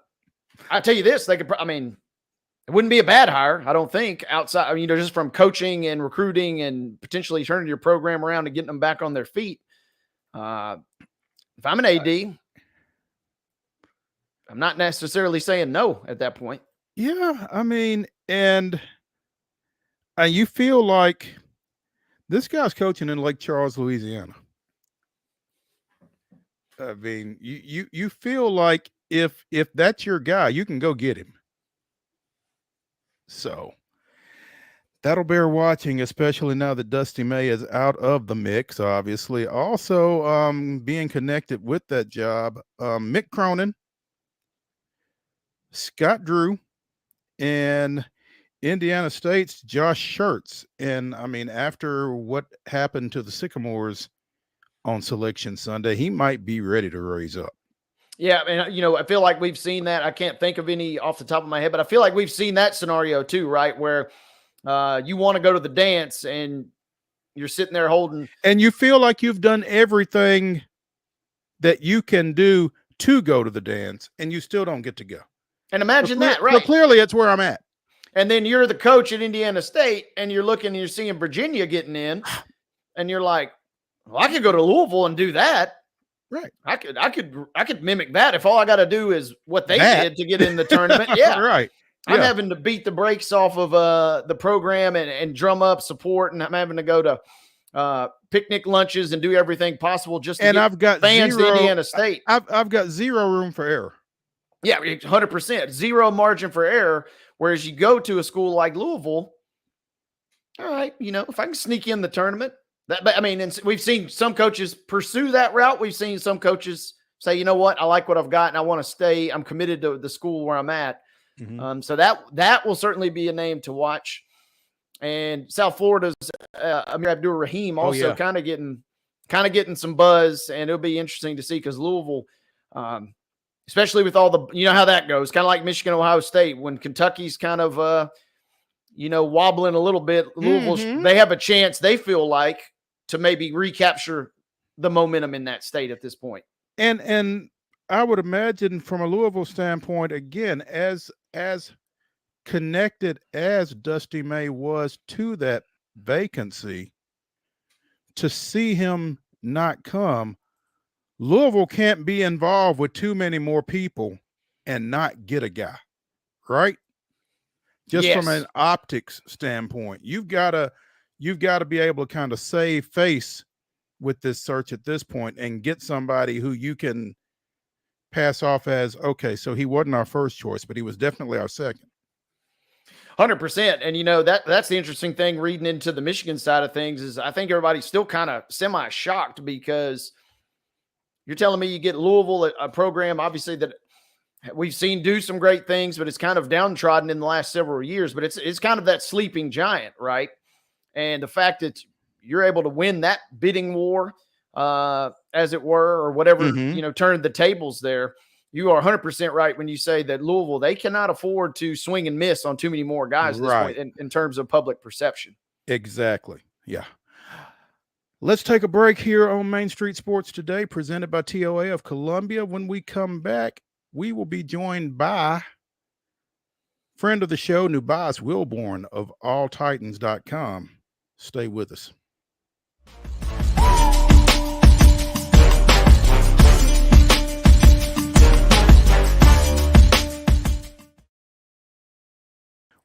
tell you this, it wouldn't be a bad hire, I don't think, outside, just from coaching and recruiting and potentially turning your program around and getting them back on their feet. If I'm an AD, I'm not necessarily saying no at that point. Yeah, and you feel like this guy's coaching in Lake Charles, Louisiana. You feel like if that's your guy, you can go get him. So that'll bear watching, especially now that Dusty May is out of the mix, obviously. Also, being connected with that job, Mick Cronin, Scott Drew, and Indiana State's Josh Schertz. And after what happened to the Sycamores on Selection Sunday, he might be ready to raise up. Yeah, I feel like we've seen that. I can't think of any off the top of my head, but I feel like we've seen that scenario too, right? Where you want to go to the dance and you're sitting there holding. And you feel like you've done everything that you can do to go to the dance, and you still don't get to go. And imagine that, right? But clearly it's where I'm at. And then you're the coach at Indiana State, and you're looking and you're seeing Virginia getting in, and you're like, well, I could go to Louisville and do that. Right. I could mimic that if all I got to do is what they did to get in the tournament. Yeah. Right. I'm having to beat the brakes off of the program and drum up support, and I'm having to go to picnic lunches and do everything possible just to get I've got fans to Indiana State. I've got zero room for error. Yeah, 100%. Zero margin for error. Whereas you go to a school like Louisville, all right, if I can sneak in the tournament, and we've seen some coaches pursue that route. We've seen some coaches say, you know what, I like what I've got and I want to stay. I'm committed to the school where I'm at. Mm-hmm. So that will certainly be a name to watch. And South Florida's Amir Abdur-Rahim also kind of getting some buzz, and it'll be interesting to see because Louisville, especially with all the, how that goes, kind of like Michigan, Ohio State, when Kentucky's kind of, wobbling a little bit, Louisville, they have a chance, they feel like, to maybe recapture the momentum in that state at this point. And I would imagine from a Louisville standpoint, again, as connected as Dusty May was to that vacancy, to see him not come, Louisville can't be involved with too many more people and not get a guy, right? Just from an optics standpoint, you've got to be able to kind of save face with this search at this point and get somebody who you can pass off as, okay, so he wasn't our first choice, but he was definitely our second. 100%. And that's the interesting thing reading into the Michigan side of things is I think everybody's still kind of semi-shocked because you're telling me you get Louisville, a program obviously that we've seen do some great things, but it's kind of downtrodden in the last several years, but it's kind of that sleeping giant, right? And the fact that you're able to win that bidding war, as it were, or whatever, turned the tables there. You are 100% right when you say that Louisville, they cannot afford to swing and miss on too many more guys at this point in terms of public perception. Exactly. Yeah. Let's take a break here on Main Street Sports Today, presented by TOA of Columbia. When we come back, we will be joined by friend of the show, NUBYJAS WILBORN of AllTitans.com. Stay with us.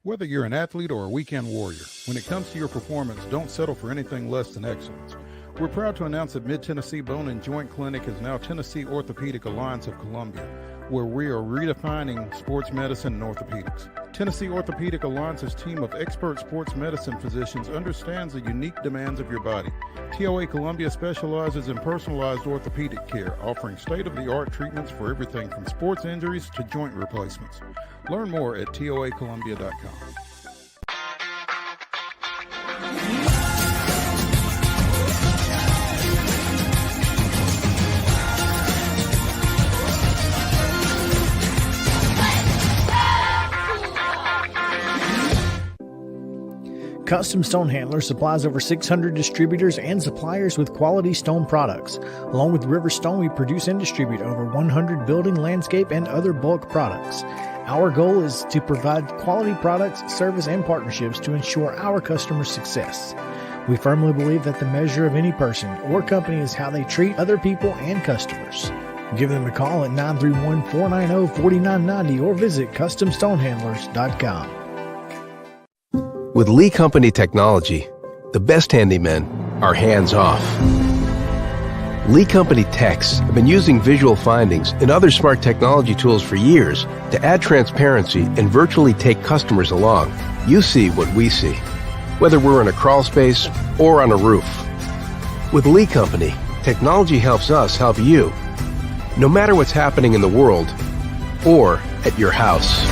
Whether you're an athlete or a weekend warrior, when it comes to your performance, don't settle for anything less than excellence. We're proud to announce that Mid-Tennessee Bone and Joint Clinic is now Tennessee Orthopedic Alliance of Columbia, where we are redefining sports medicine and orthopedics. Tennessee Orthopedic Alliance's team of expert sports medicine physicians understands the unique demands of your body. TOA Columbia specializes in personalized orthopedic care, offering state-of-the-art treatments for everything from sports injuries to joint replacements. Learn more at toacolumbia.com. Custom Stone Handler supplies over 600 distributors and suppliers with quality stone products. Along with River Stone, we produce and distribute over 100 building, landscape, and other bulk products. Our goal is to provide quality products, service, and partnerships to ensure our customers' success. We firmly believe that the measure of any person or company is how they treat other people and customers. Give them a call at 931-490-4990 or visit CustomStonehandlers.com. With Lee Company technology, the best handymen are hands-off. Lee Company techs have been using visual findings and other smart technology tools for years to add transparency and virtually take customers along. You see what we see, whether we're in a crawl space or on a roof. With Lee Company, technology helps us help you, no matter what's happening in the world or at your house.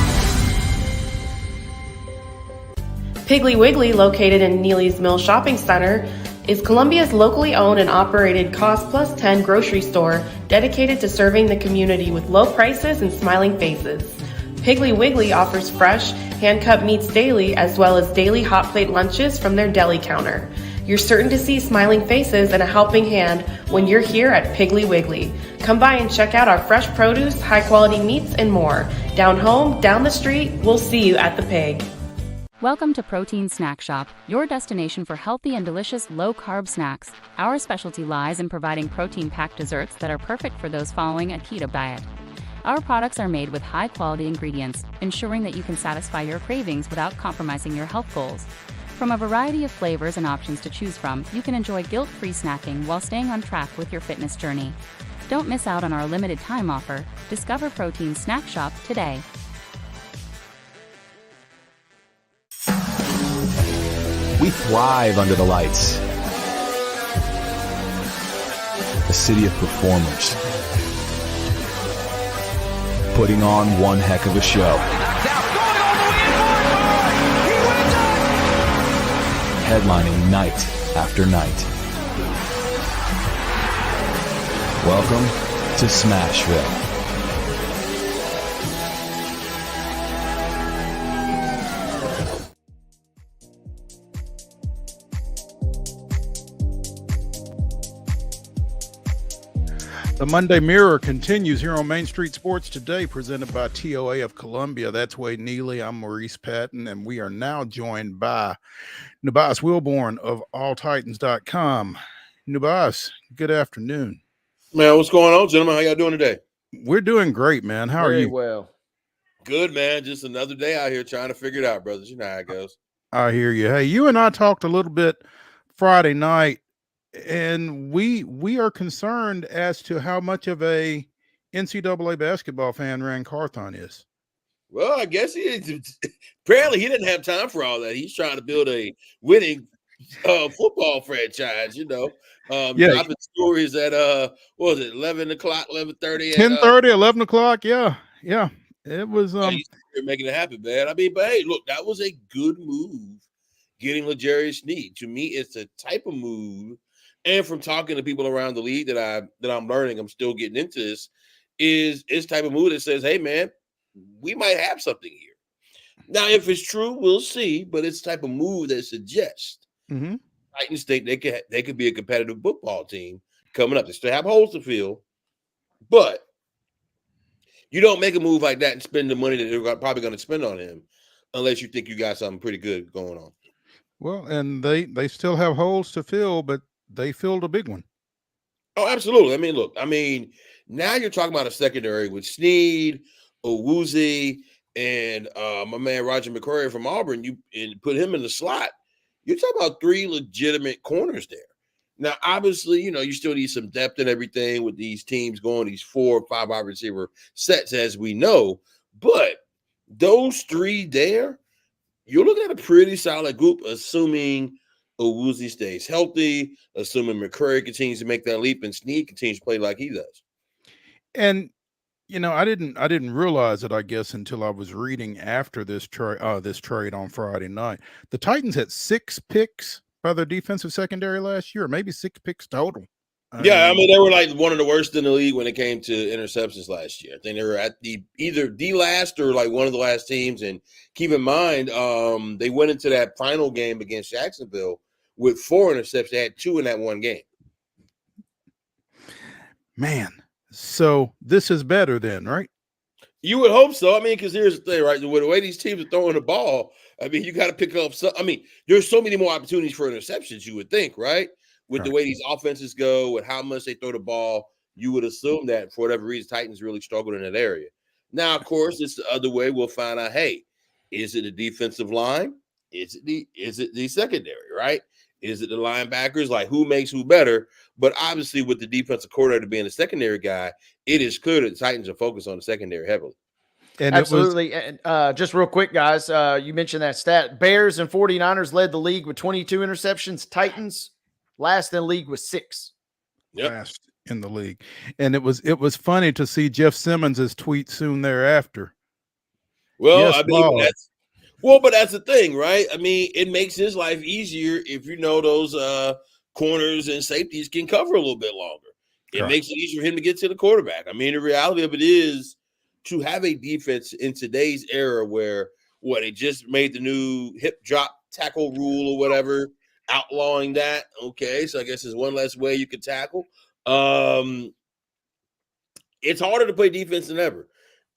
Piggly Wiggly, located in Neely's Mill Shopping Center, is Columbia's locally owned and operated Cost Plus 10 grocery store dedicated to serving the community with low prices and smiling faces. Piggly Wiggly offers fresh, hand-cut meats daily as well as daily hot plate lunches from their deli counter. You're certain to see smiling faces and a helping hand when you're here at Piggly Wiggly. Come by and check out our fresh produce, high-quality meats, and more. Down home, down the street, we'll see you at the Pig. Welcome to Protein Snack Shop, your destination for healthy and delicious low-carb snacks. Our specialty lies in providing protein-packed desserts that are perfect for those following a keto diet. Our products are made with high-quality ingredients, ensuring that you can satisfy your cravings without compromising your health goals. From a variety of flavors and options to choose from, you can enjoy guilt-free snacking while staying on track with your fitness journey. Don't miss out on our limited time offer. Discover Protein Snack Shop today. We thrive under the lights. A city of performers. Putting on one heck of a show. Headlining night after night. Welcome to Smashville. The Monday Mirror continues here on Main Street Sports Today, presented by TOA of Columbia. That's Wade Neely. I'm Maurice Patton, and we are now joined by NUBYJAS WILBORN of AllTitans.com. NUBYJAS, good afternoon. Man, what's going on, gentlemen? How y'all doing today? We're doing great, man. How are you? Very well. Good, man. Just another day out here trying to figure it out, brothers. You know how it goes. I hear you. Hey, you and I talked a little bit Friday night, and we are concerned as to how much of a NCAA basketball fan Rand Carthon is. Well, I guess he is. Apparently he didn't have time for all that. He's trying to build a winning football franchise, you know. Dropping stories at what was it, 11 o'clock, 11:30, 10:30, 11 o'clock. Yeah. It was you're making it happen, man. I mean, but hey, look, that was a good move getting L'Jarius Sneed. To me, it's a type of move. And from talking to people around the league that I'm learning, I'm still getting into this, is type of move that says, hey man, we might have something here. Now, if it's true, we'll see, but it's the type of move that suggests Titans think they could be a competitive football team coming up. They still have holes to fill, but you don't make a move like that and spend the money that they're probably going to spend on him unless you think you got something pretty good going on. well, and they still have holes to fill, but they filled a big one. Oh, absolutely. I mean, look, now you're talking about a secondary with Sneed, Owuzie, and my man Roger McCreary from Auburn. You put him in the slot. You're talking about three legitimate corners there. Now, obviously, you know, you still need some depth and everything with these teams going these 4 or 5 wide receiver sets, as we know. But those three there, you're looking at a pretty solid group, assuming Owuzie stays healthy, assuming McCreary continues to make that leap and Sneed continues to play like he does. And you know, I didn't realize it, I guess, until I was reading after this trade on Friday night. The Titans had 6 picks by their defensive secondary last year, maybe 6 picks total. I mean, they were like one of the worst in the league when it came to interceptions last year. I think they were at either the last or like one of the last teams. And keep in mind, they went into that final game against Jacksonville with 4 interceptions. They had 2 in that one game. Man, so this is better then, right? You would hope so. I mean, because here's the thing, right? The way these teams are throwing the ball, I mean, you got to pick up some. I mean, there's so many more opportunities for interceptions, you would think, right? With the way these offenses go, with how much they throw the ball, you would assume that for whatever reason, Titans really struggled in that area. Now, of course, it's the other way. We'll find out, hey, is it the defensive line? Is it the secondary, right? Is it the linebackers? Like, who makes who better? But obviously, with the defensive coordinator being the secondary guy, it is clear that the Titans are focused on the secondary heavily. And absolutely. And just real quick, guys, you mentioned that stat. Bears and 49ers led the league with 22 interceptions. Titans last in the league with 6. Last in the league. And it was funny to see Jeff Simmons' tweet soon thereafter. Well, yes, I mean, but that's the thing, right? I mean, it makes his life easier if you know those corners and safeties can cover a little bit longer. It makes it easier for him to get to the quarterback. I mean, the reality of it is to have a defense in today's era where they just made the new hip drop tackle rule or whatever, outlawing that. Okay, so I guess there's one less way you could tackle. It's harder to play defense than ever.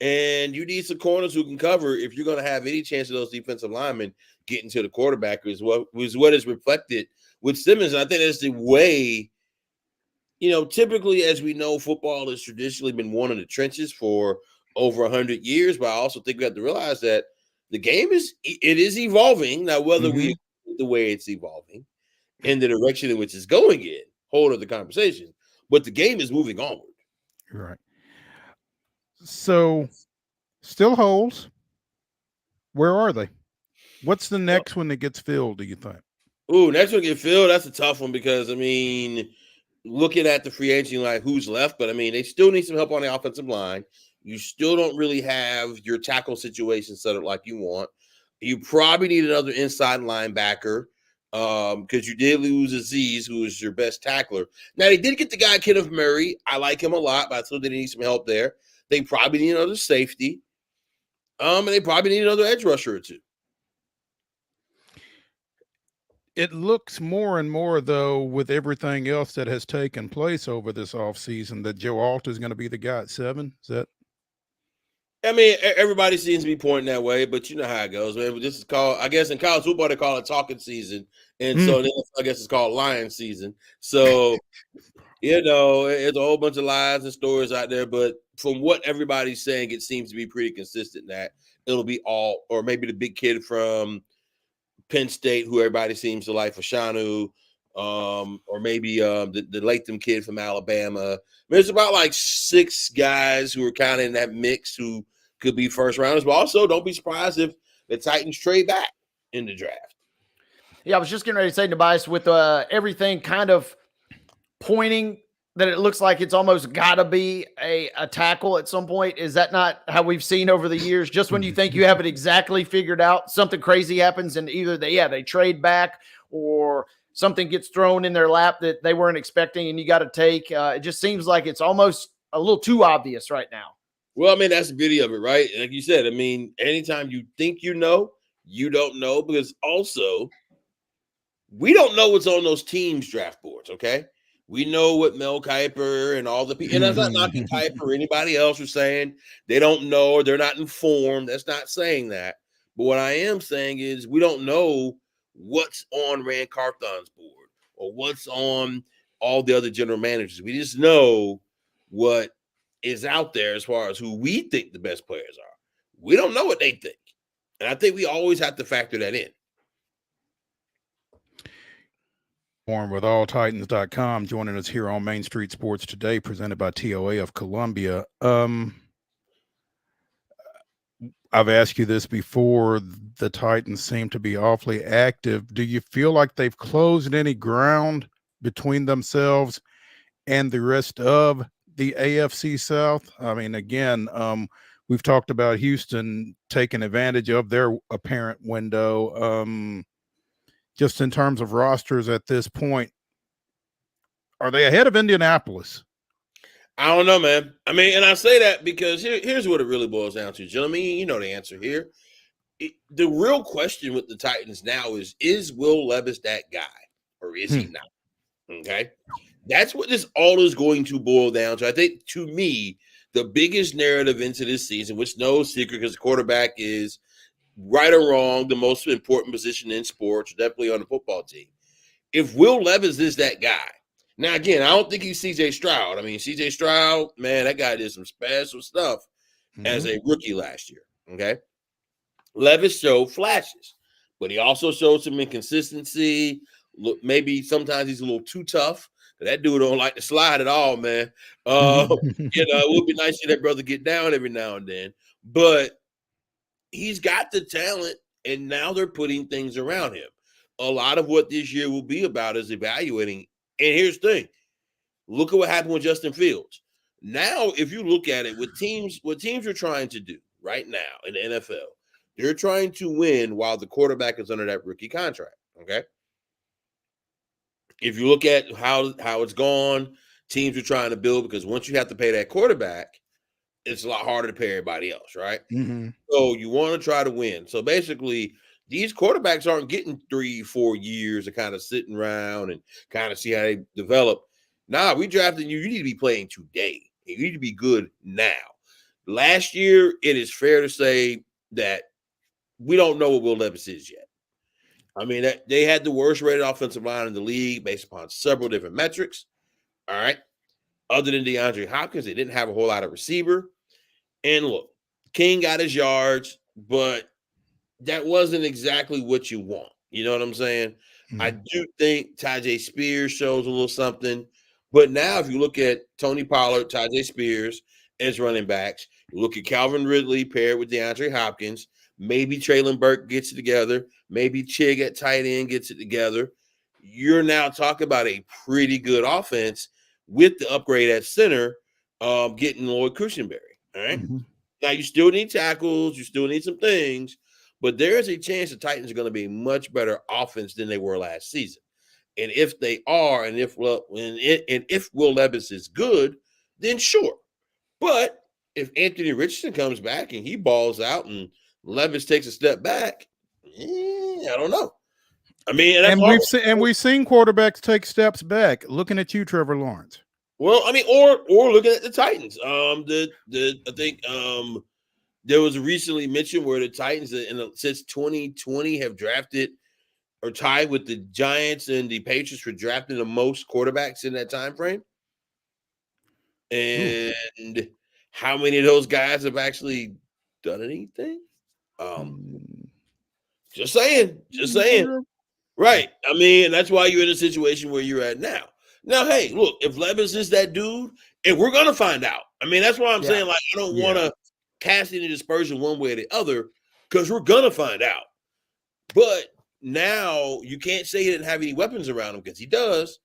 And you need some corners who can cover if you're going to have any chance of those defensive linemen getting to the quarterback is what is reflected with Simmons. And I think that's the way, you know, typically, as we know, football has traditionally been one of the trenches for over 100 years. But I also think we have to realize that the game is evolving. Now, whether we the way it's evolving and the direction in which it's going in, whole other conversation. But the game is moving onward. Right. So, still holes. Where are they? What's the next one that gets filled, do you think? Ooh, next one get filled. That's a tough one because, I mean, looking at the free agency, like who's left, but I mean, they still need some help on the offensive line. You still don't really have your tackle situation set up like you want. You probably need another inside linebacker because you did lose Aziz, who is your best tackler. Now, they did get the guy, Kenneth Murray. I like him a lot, but I still did need some help there. They probably need another safety. And they probably need another edge rusher or two. It looks more and more, though, with everything else that has taken place over this offseason, that Joe Alt is going to be the guy at 7. Is that? I mean, everybody seems to be pointing that way, but you know how it goes, man. This is called, I guess in college football, they call it talking season. And so I guess it's called lion season. So, you know, it's a whole bunch of lies and stories out there. But from what everybody's saying, it seems to be pretty consistent that it'll be all, or maybe the big kid from Penn State, who everybody seems to like, Fashanu, or maybe the Latham kid from Alabama. I mean, there's about like 6 guys who are kind of in that mix who could be first rounders, but also don't be surprised if the Titans trade back in the draft. Yeah, I was just getting ready to say, Tobias, with everything kind of pointing that it looks like it's almost got to be a tackle at some point. Is that not how we've seen over the years? Just when you think you have it exactly figured out, something crazy happens and either they trade back or something gets thrown in their lap that they weren't expecting and you got to take. It just seems like it's almost a little too obvious right now. Well, I mean, that's the beauty of it, right? Like you said, I mean, anytime you think you know, you don't know, because also we don't know what's on those teams' draft boards, okay? We know what Mel Kiper and all the people, and that's not knocking Kiper or anybody else who's saying they don't know or they're not informed. That's not saying that. But what I am saying is we don't know what's on Rand Carthon's board or what's on all the other general managers. We just know what is out there as far as who we think the best players are. We don't know what they think. And I think we always have to factor that in. Warren with alltitans.com joining us here on Main Street Sports Today, presented by TOA of Columbia. I've asked you this before. The Titans seem to be awfully active. Do you feel like they've closed any ground between themselves and the rest of the AFC South? I mean, again, we've talked about Houston taking advantage of their apparent window. Just in terms of rosters at this point, are they ahead of Indianapolis? I don't know, man. I mean, and I say that because here's what it really boils down to, gentlemen. You know the answer here. The real question with the Titans now is Will Levis that guy or is he not? Okay. That's what this all is going to boil down to. I think, to me, the biggest narrative into this season, which no secret because the quarterback is right or wrong, the most important position in sports, definitely on the football team. If Will Levis is that guy, now again, I don't think he's CJ Stroud. I mean, CJ Stroud, man, that guy did some special stuff as a rookie last year. Okay. Levis showed flashes, but he also showed some inconsistency. Look, maybe sometimes he's a little too tough. That dude don't like to slide at all, man. You know, it would be nice to see that brother get down every now and then, but he's got the talent, and now they're putting things around him. A lot of what this year will be about is evaluating. And here's the thing. Look at what happened with Justin Fields. Now, if you look at it, what teams are trying to do right now in the NFL, they're trying to win while the quarterback is under that rookie contract, okay? If you look at how it's gone, teams are trying to build because once you have to pay that quarterback, it's a lot harder to pay everybody else, right? So you want to try to win. So basically, these quarterbacks aren't getting 3-4 years of kind of sitting around and kind of see how they develop. Nah, we drafted you. You need to be playing today. You need to be good now. Last year, it is fair to say that we don't know what Will Levis is yet. I mean, they had the worst rated offensive line in the league based upon several different metrics. All right. Other than DeAndre Hopkins, they didn't have a whole lot of receiver. And look, King got his yards, but that wasn't exactly what you want. You know what I'm saying? I do think Tajay Spears shows a little something. But now, if you look at Tony Pollard, Tajay Spears as running backs, you look at Calvin Ridley paired with DeAndre Hopkins, maybe Traylon Burke gets it together, maybe Chig at tight end gets it together. You're now talking about a pretty good offense with the upgrade at center, getting Lloyd Cushenberry. All right. Mm-hmm. Now, you still need tackles, you still need some things, but there is a chance the Titans are going to be a much better offense than they were last season. And if they are, and if Will Levis is good, then sure. But if Anthony Richardson comes back and he balls out and Levis takes a step back, I don't know. I mean, and we've seen quarterbacks take steps back. Looking at you, Trevor Lawrence. Well, I mean, or looking at the Titans. I think there was recently mentioned where the Titans since 2020 have drafted or tied with the Giants and the Patriots for drafting the most quarterbacks in that time frame. And how many of those guys have actually done anything? Just saying. Right. I mean, that's why you're in a situation where you're at now. Now, hey, look, if Levis is that dude, and we're going to find out. I mean, that's why I'm saying, like, I don't want to cast any dispersion one way or the other, because we're going to find out. But now you can't say he didn't have any weapons around him, because he does.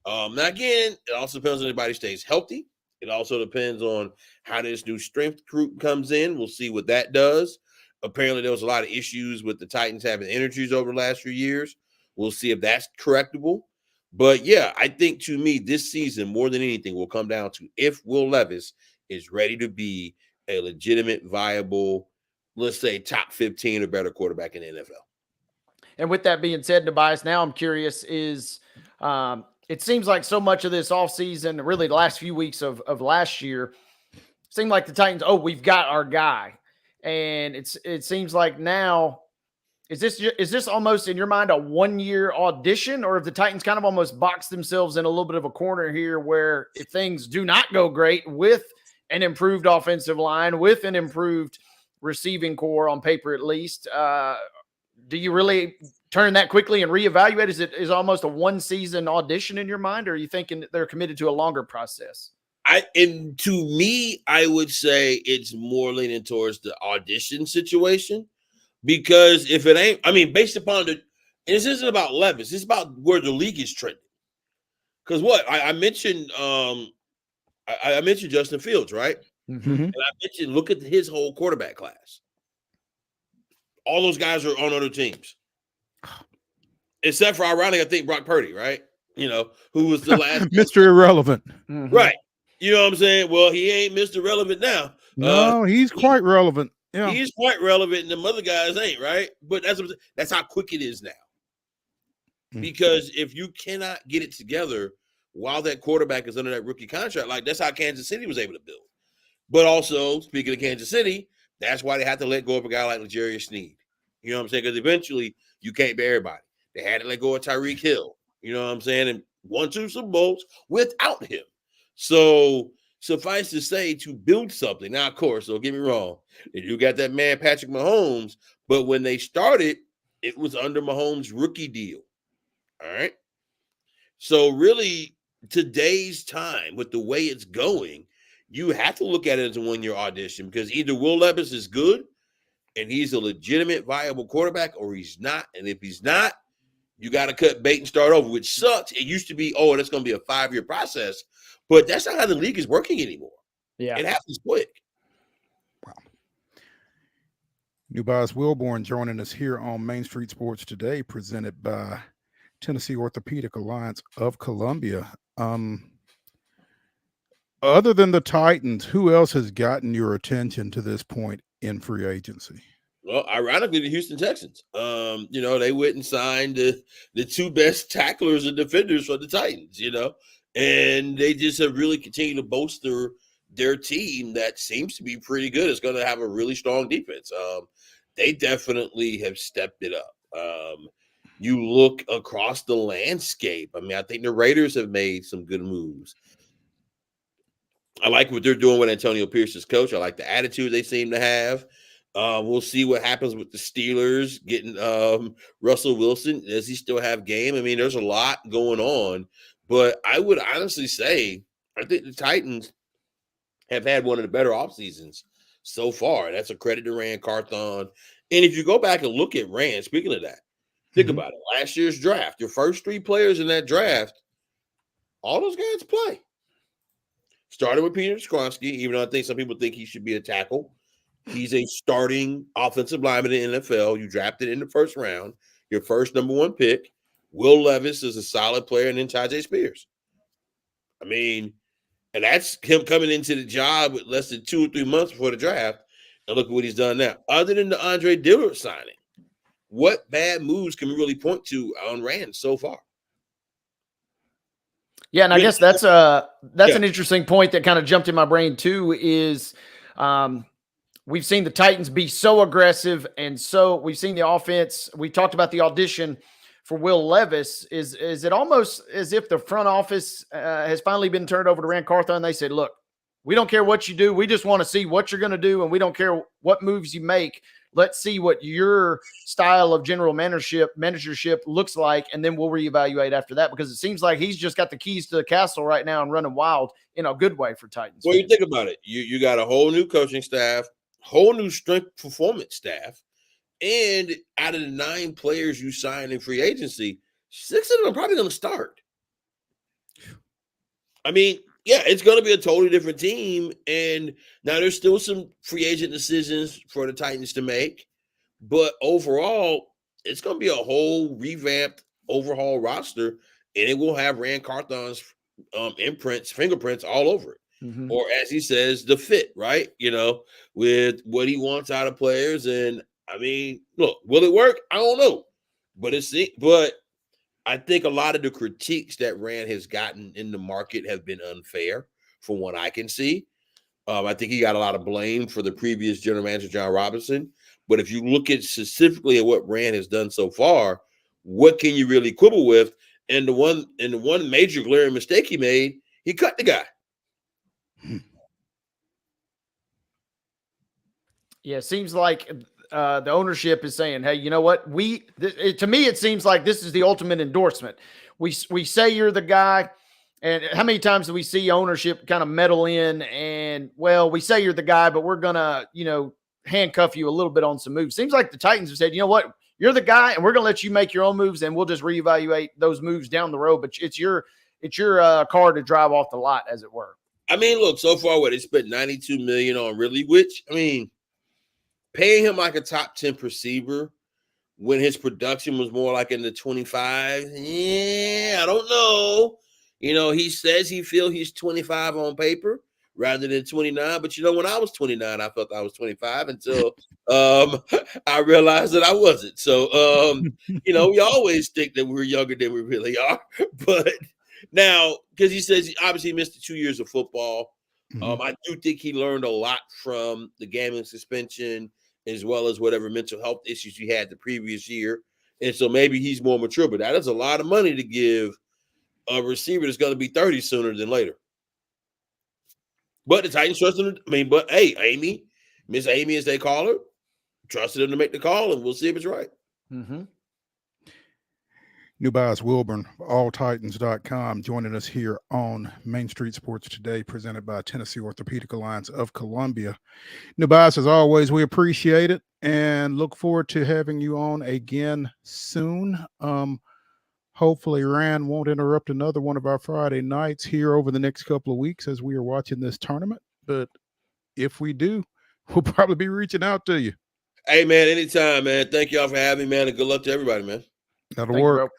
Now, again, it also depends on anybody stays healthy. It also depends on how this new strength group comes in. We'll see what that does. Apparently, there was a lot of issues with the Titans having injuries over the last few years. We'll see if that's correctable. But, yeah, I think, to me, this season, more than anything, will come down to if Will Levis is ready to be a legitimate, viable, let's say, top 15 or better quarterback in the NFL. And with that being said, Tobias, now I'm curious is it seems like so much of this offseason, really the last few weeks of last year, seemed like the Titans, we've got our guy. And it seems like now, is this almost in your mind a 1-year audition, or if the Titans kind of almost box themselves in a little bit of a corner here where if things do not go great with an improved offensive line, with an improved receiving core on paper at least, do you really turn that quickly and reevaluate? Is almost a 1-season audition in your mind, or are you thinking they're committed to a longer process? To me, I would say it's more leaning towards the audition situation, because if it ain't, I mean, based upon this isn't about Levis, it's about where the league is trending. Because I mentioned, I mentioned Justin Fields, right? Mm-hmm. And I mentioned, look at his whole quarterback class. All those guys are on other teams, except for, ironically, I think Brock Purdy, right? You know, who was the last Mr. Irrelevant, right? You know what I'm saying? Well, he ain't Mr. Relevant now. No, he's quite relevant. Yeah, he's quite relevant, and the other guys ain't, right? But that's how quick it is now. Because if you cannot get it together while that quarterback is under that rookie contract, like that's how Kansas City was able to build. But also, speaking of Kansas City, that's why they had to let go of a guy like L'Jarius Sneed. You know what I'm saying? Because eventually you can't bear everybody. They had to let go of Tyreek Hill. You know what I'm saying? And won 2 Super Bowls without him. So suffice to say, to build something. Now, of course, don't get me wrong. You got that man, Patrick Mahomes. But when they started, it was under Mahomes' rookie deal. All right. So really, today's time, with the way it's going, you have to look at it as a 1-year audition, because either Will Levis is good and he's a legitimate, viable quarterback, or he's not. And if he's not, you got to cut bait and start over, which sucks. It used to be, that's going to be a 5-year process, but that's not how the league is working anymore. Yeah. It happens quick. Wow. NUBYJAS WILBORN joining us here on Main Street Sports Today, presented by Tennessee Orthopedic Alliance of Columbia. Other than the Titans, who else has gotten your attention to this point in free agency? Well, ironically, the Houston Texans. They went and signed the 2 best tacklers and defenders for the Titans, and they just have really continued to bolster their team that seems to be pretty good. It's going to have a really strong defense. They definitely have stepped it up. You look across the landscape. I mean, I think the Raiders have made some good moves. I like what they're doing with Antonio Pierce's coach. I like the attitude they seem to have. We'll see what happens with the Steelers getting Russell Wilson. Does he still have game? I mean, there's a lot going on, But I would honestly say I think the Titans have had one of the better off seasons so far. That's a credit to Rand Carthon. And if you go back and look at Rand, speaking of that, think about it. Last year's draft, your first 3 players in that draft, all those guys play. Started with Peter Skronsky, even though I think some people think he should be a tackle. He's a starting offensive lineman in the NFL. You drafted in the first round, your first number 1 pick. Will Levis is a solid player, and then Tajay Spears. I mean, and that's him coming into the job with less than 2 or 3 months before the draft. And look at what he's done now. Other than the Andre Dillard signing, what bad moves can we really point to on Rand so far? Yeah, and I guess that's an interesting point that kind of jumped in my brain too. Is we've seen the Titans be so aggressive, and so we've seen the offense. We talked about the audition for Will Levis. Is it almost as if the front office has finally been turned over to Rand Carthon? They said, "Look, we don't care what you do. We just want to see what you're going to do, and we don't care what moves you make. Let's see what your style of general managership looks like, and then we'll reevaluate after that." Because it seems like he's just got the keys to the castle right now and running wild in a good way for Titans. Well, you think about it. You got a whole new coaching staff, whole new strength performance staff, and out of the 9 players you signed in free agency, 6 of them are probably going to start. I mean, yeah, it's going to be a totally different team. And now there's still some free agent decisions for the Titans to make. But overall, it's going to be a whole revamped, overhaul roster. And it will have Rand Carthon's fingerprints all over it. Mm-hmm. Or as he says, the fit, right? With what he wants out of players. And I mean, look, will it work? I don't know. But I think a lot of the critiques that Rand has gotten in the market have been unfair from what I can see. I think he got a lot of blame for the previous general manager, John Robinson. But if you look at specifically at what Rand has done so far, what can you really quibble with? And the one major glaring mistake he made, he cut the guy. Yeah, it seems like the ownership is saying, "Hey, you know what? To me, it seems like this is the ultimate endorsement. We say you're the guy, and how many times do we see ownership kind of meddle in? And well, we say you're the guy, but we're gonna, handcuff you a little bit on some moves. Seems like the Titans have said, you know what? You're the guy, and we're gonna let you make your own moves, and we'll just reevaluate those moves down the road. But it's your car to drive off the lot, as it were." I mean, look, so far, they spent $92 million on Ridley, which I mean, paying him like a top 10 receiver when his production was more like in the 25, I don't know. He says he feels he's 25 on paper rather than 29. But when I was 29, I felt I was 25 until I realized that I wasn't. So, we always think that we're younger than we really are. But now, because he says he obviously missed the 2 years of football, I do think he learned a lot from the gambling suspension, as well as whatever mental health issues he had the previous year. And so maybe he's more mature, but that is a lot of money to give a receiver that's going to be 30 sooner than later. But the Titans trusted him. I mean, but hey, Miss Amy, as they call her, trusted him to make the call, and we'll see if it's right. Mm-hmm. NUBYJAS WILBORN, alltitans.com, joining us here on Main Street Sports Today, presented by Tennessee Orthopedic Alliance of Columbia. NUBYJAS, as always, we appreciate it and look forward to having you on again soon. Hopefully Rand won't interrupt another one of our Friday nights here over the next couple of weeks as we are watching this tournament. But if we do, we'll probably be reaching out to you. Hey, man, anytime, man. Thank y'all for having me, man, and good luck to everybody, man. That'll work.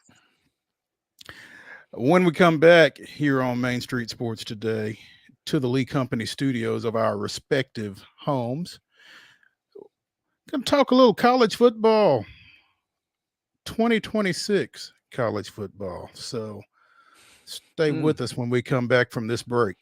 When we come back here on Main Street Sports Today to the Lee Company studios of our respective homes, going to talk a little college football, 2026 college football. So stay with us when we come back from this break.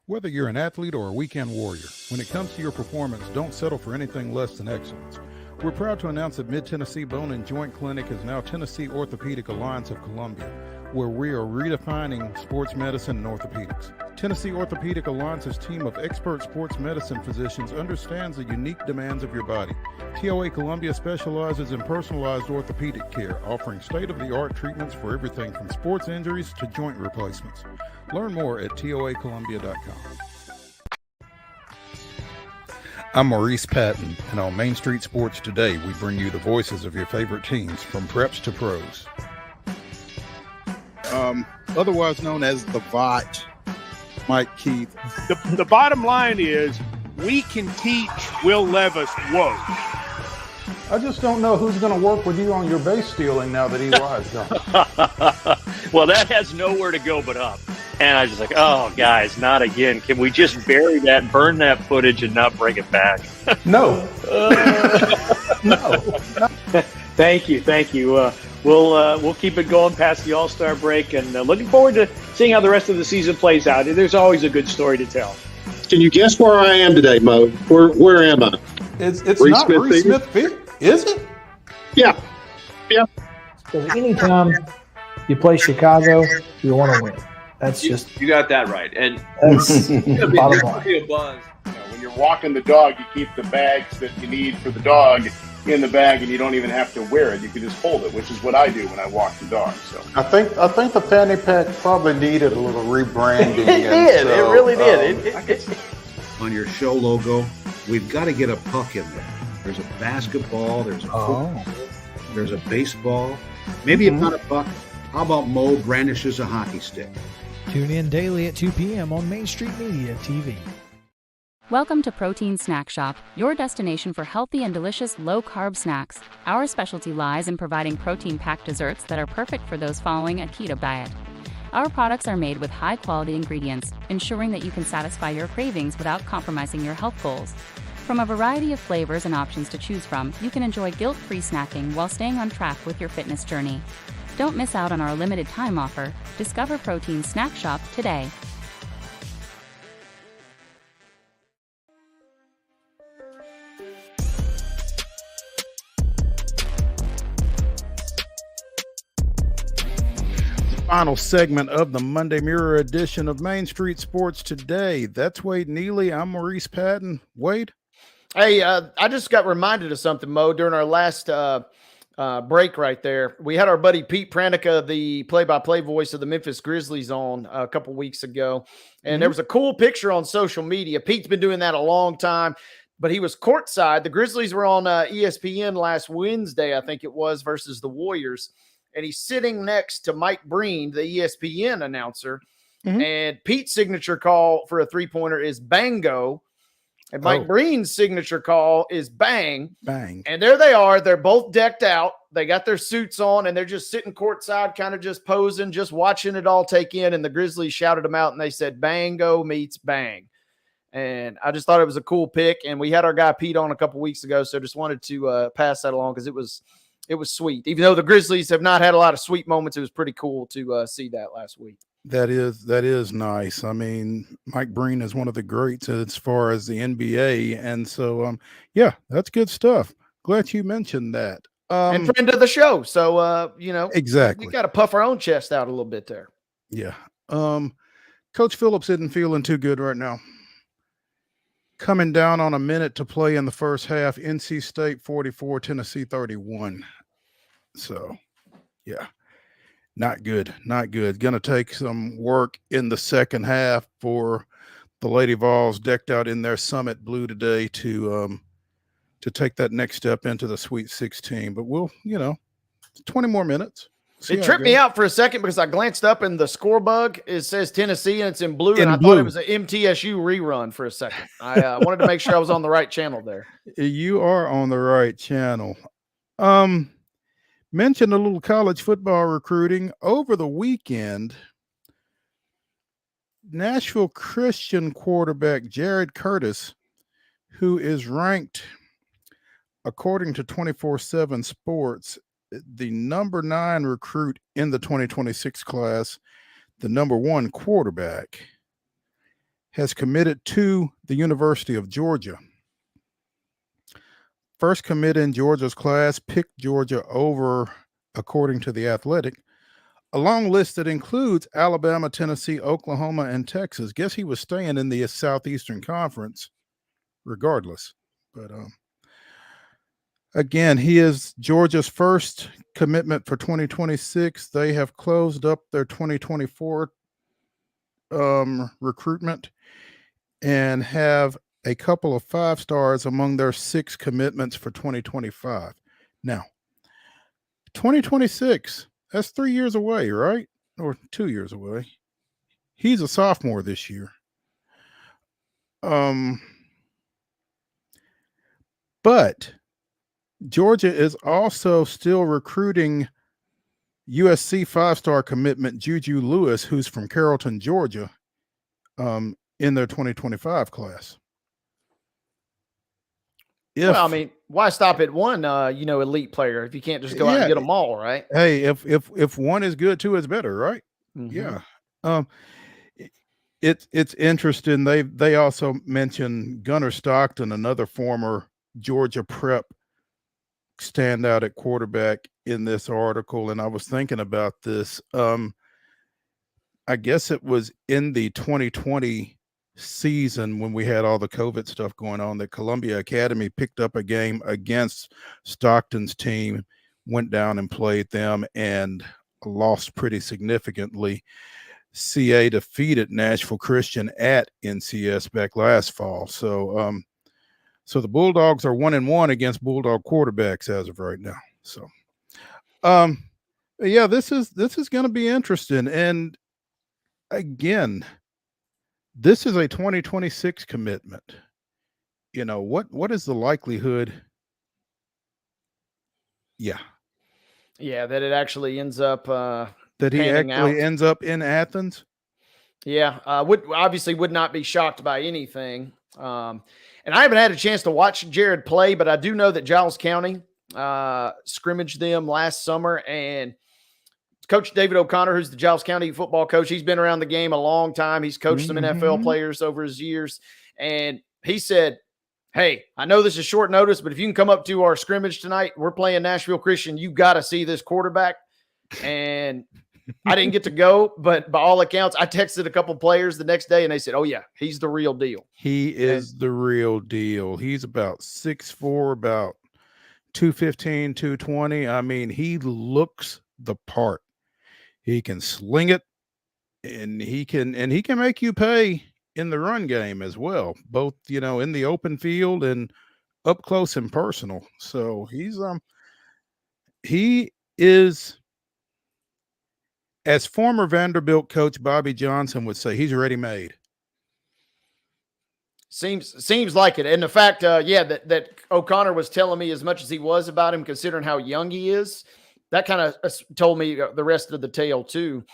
Whether you're an athlete or a weekend warrior, when it comes to your performance, don't settle for anything less than excellence. We're proud to announce that Mid-Tennessee Bone and Joint Clinic is now Tennessee Orthopedic Alliance of Columbia, where we are redefining sports medicine and orthopedics. Tennessee Orthopedic Alliance's team of expert sports medicine physicians understands the unique demands of your body. TOA Columbia specializes in personalized orthopedic care, offering state-of-the-art treatments for everything from sports injuries to joint replacements. Learn more at toacolumbia.com. I'm Maurice Patton, and on Main Street Sports Today, we bring you the voices of your favorite teams from preps to pros. Otherwise known as the VOT, Mike Keith. The bottom line is we can teach Will Levis woke. I just don't know who's going to work with you on your base stealing now that Eli's gone. Well, that has nowhere to go but up. And I was just like, oh, guys, not again. Can we just bury that, burn that footage, and not bring it back? No. No. Thank you. We'll keep it going past the All-Star break, and looking forward to seeing how the rest of the season plays out. There's always a good story to tell. Can you guess where I am today, Mo? Where am I? It's not Reese Smith Field, is it? Yeah. Because anytime you play Chicago, you want to win. That's just you got that right, and that's bottom line. Be a buzz. When you're walking the dog, you keep the bags that you need for the dog in the bag, and you don't even have to wear it. You can just hold it, which is what I do when I walk the dog. So I think the fanny pack probably needed a little rebranding. It did. It really did. On your show logo, we've got to get a puck in there. There's a basketball. There's a football. There's a baseball. Maybe it's not a puck. How about Mo brandishes a hockey stick? Tune in daily at 2 p.m. on Main Street Media TV. Welcome to Protein Snack Shop, your destination for healthy and delicious low-carb snacks. Our specialty lies in providing protein-packed desserts that are perfect for those following a keto diet. Our products are made with high-quality ingredients, ensuring that you can satisfy your cravings without compromising your health goals. From a variety of flavors and options to choose from, you can enjoy guilt-free snacking while staying on track with your fitness journey. Don't miss out on our limited time offer. Discover Protein Snack Shop today. Final segment of the Monday Mirror edition of Main Street Sports Today. That's Wade Neely. I'm Maurice Patton. Wade? Hey, I just got reminded of something, Mo, during our last break right there. We had our buddy Pete Pranica, the play-by-play voice of the Memphis Grizzlies, on a couple weeks ago. And there was a cool picture on social media. Pete's been doing that a long time, but he was courtside. The Grizzlies were on ESPN last Wednesday, I think it was, versus the Warriors. And he's sitting next to Mike Breen, the ESPN announcer. And Pete's signature call for a three-pointer is bango. And Mike Breen's signature call is bang. Bang. And there they are. They're both decked out. They got their suits on, and they're just sitting courtside, kind of just posing, just watching it all take in. And the Grizzlies shouted them out, and they said, bango meets bang. And I just thought it was a cool pick. And we had our guy Pete on a couple weeks ago, so just wanted to pass that along because it was sweet. Even though the Grizzlies have not had a lot of sweet moments, it was pretty cool to see that last week. That is nice. I mean, Mike Breen is one of the greats as far as the NBA. And so, yeah, that's good stuff. Glad you mentioned that. And friend of the show. So, exactly. We got to puff our own chest out a little bit there. Yeah. Coach Phillips isn't feeling too good right now. Coming down on a minute to play in the first half, NC State 44, Tennessee 31. So, yeah. Not good. Going to take some work in the second half for the Lady Vols, decked out in their Summit blue today, to take that next step into the Sweet 16. But we'll, 20 more minutes. It tripped me out for a second because I glanced up and the score bug, it says Tennessee and it's in blue. And I thought it was an MTSU rerun for a second. I wanted to make sure I was on the right channel there. You are on the right channel. Mentioned a little college football recruiting over the weekend. Nashville Christian quarterback Jared Curtis, who is ranked, according to 24/7 Sports, the number 9 recruit in the 2026 class, the number 1 quarterback, has committed to the University of Georgia. First commit in Georgia's class, picked Georgia over, according to The Athletic, a long list that includes Alabama, Tennessee, Oklahoma, and Texas. Guess he was staying in the Southeastern Conference regardless. But again, he is Georgia's first commitment for 2026. They have closed up their 2024 recruitment and have a couple of 5 stars among their 6 commitments for 2025. Now, 2026, that's 3 years away, right? Or 2 years away. He's a sophomore this year. But Georgia is also still recruiting USC 5-star commitment Juju Lewis, who's from Carrollton, Georgia, in their 2025 class. Well, I mean, why stop at one, elite player if you can't just go out and get them all, right? Hey, if one is good, 2 is better, right? Mm-hmm. Yeah. It's interesting. They also mentioned Gunnar Stockton, another former Georgia prep standout at quarterback in this article, and I was thinking about this. I guess it was in the 2020 season when we had all the COVID stuff going on that Columbia Academy picked up a game against Stockton's team, went down and played them, and lost pretty significantly. CA defeated Nashville Christian at NCS back last fall. So so the Bulldogs are 1-1 against Bulldog quarterbacks as of right now. So yeah, this is going to be interesting. And again, this is a 2026 commitment. You know, what is the likelihood? Yeah, that it actually ends up that he actually ends up in Athens. Yeah, would not be shocked by anything. And I haven't had a chance to watch Jared play, but I do know that Giles County scrimmaged them last summer, and Coach David O'Connor, who's the Giles County football coach, he's been around the game a long time. He's coached some NFL players over his years, and he said, hey, I know this is short notice, but if you can come up to our scrimmage tonight, we're playing Nashville Christian, you got to see this quarterback. And I didn't get to go, but by all accounts, I texted a couple players the next day, and they said, oh, yeah, he's the real deal. He is the real deal. He's about 6'4", about 215, 220. I mean, he looks the part. He can sling it, and he can make you pay in the run game as well, both, in the open field and up close and personal. So he is, as former Vanderbilt coach Bobby Johnson would say, he's ready-made. Seems like it. And the fact, that O'Connor was telling me as much as he was about him, considering how young he is, that kind of told me the rest of the tale too.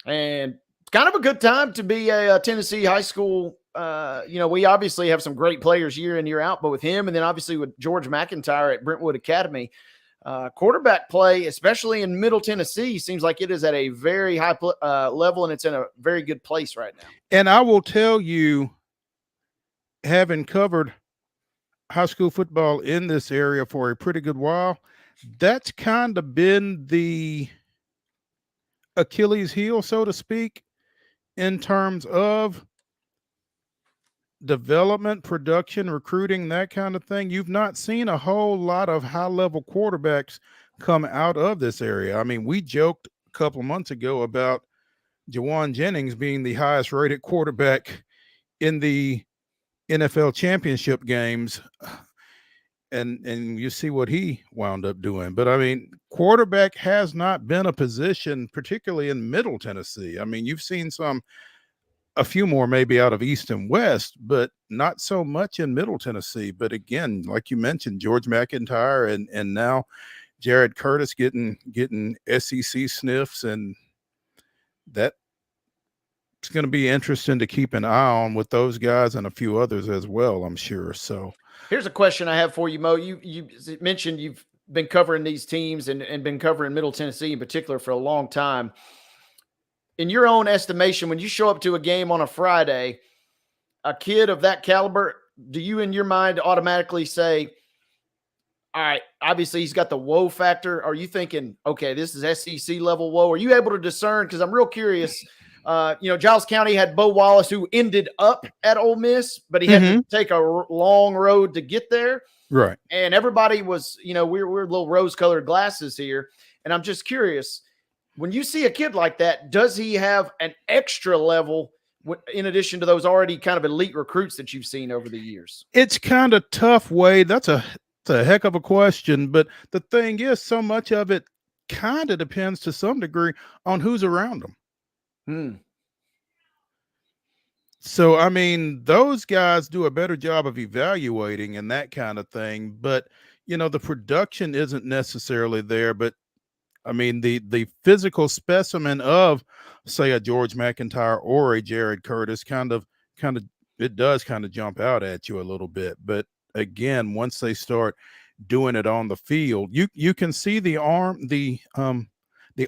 And it's kind of a good time to be a Tennessee high school. We obviously have some great players year in, year out, but with him, and then obviously with George McIntyre at Brentwood Academy, quarterback play, especially in Middle Tennessee, seems like it is at a very high level, and it's in a very good place right now. And I will tell you, having covered high school football in this area for a pretty good while, that's kind of been the Achilles heel, so to speak, in terms of development, production, recruiting, that kind of thing. You've not seen a whole lot of high-level quarterbacks come out of this area. I mean, we joked a couple of months ago about Jawan Jennings being the highest-rated quarterback in the NFL championship games, and you see what he wound up doing. But, I mean, quarterback has not been a position, particularly in Middle Tennessee. I mean, you've seen a few more maybe out of East and West, but not so much in Middle Tennessee. But again, like you mentioned, George McIntyre and now Jared Curtis getting SEC sniffs, and that's going to be interesting to keep an eye on with those guys and a few others as well, I'm sure. So here's a question I have for you, Mo. You mentioned you've been covering these teams and been covering Middle Tennessee in particular for a long time. In your own estimation, when you show up to a game on a Friday, a kid of that caliber, do you in your mind automatically say, all right, obviously he's got the whoa factor. Are you thinking, okay, this is SEC level whoa? Are you able to discern? Because I'm real curious. Giles County had Bo Wallace, who ended up at Ole Miss, but he had to take a long road to get there. Right. And everybody was, we're little rose-colored glasses here. And I'm just curious, when you see a kid like that, does he have an extra level in addition to those already kind of elite recruits that you've seen over the years? It's kind of tough, Wade. That's a heck of a question. But the thing is, so much of it kind of depends to some degree on who's around them. So, I mean, those guys do a better job of evaluating and that kind of thing. But, the production isn't necessarily there. But, I mean, the physical specimen of, say, a George McIntyre or a Jared Curtis it does kind of jump out at you a little bit. But, again, once they start doing it on the field, you can see the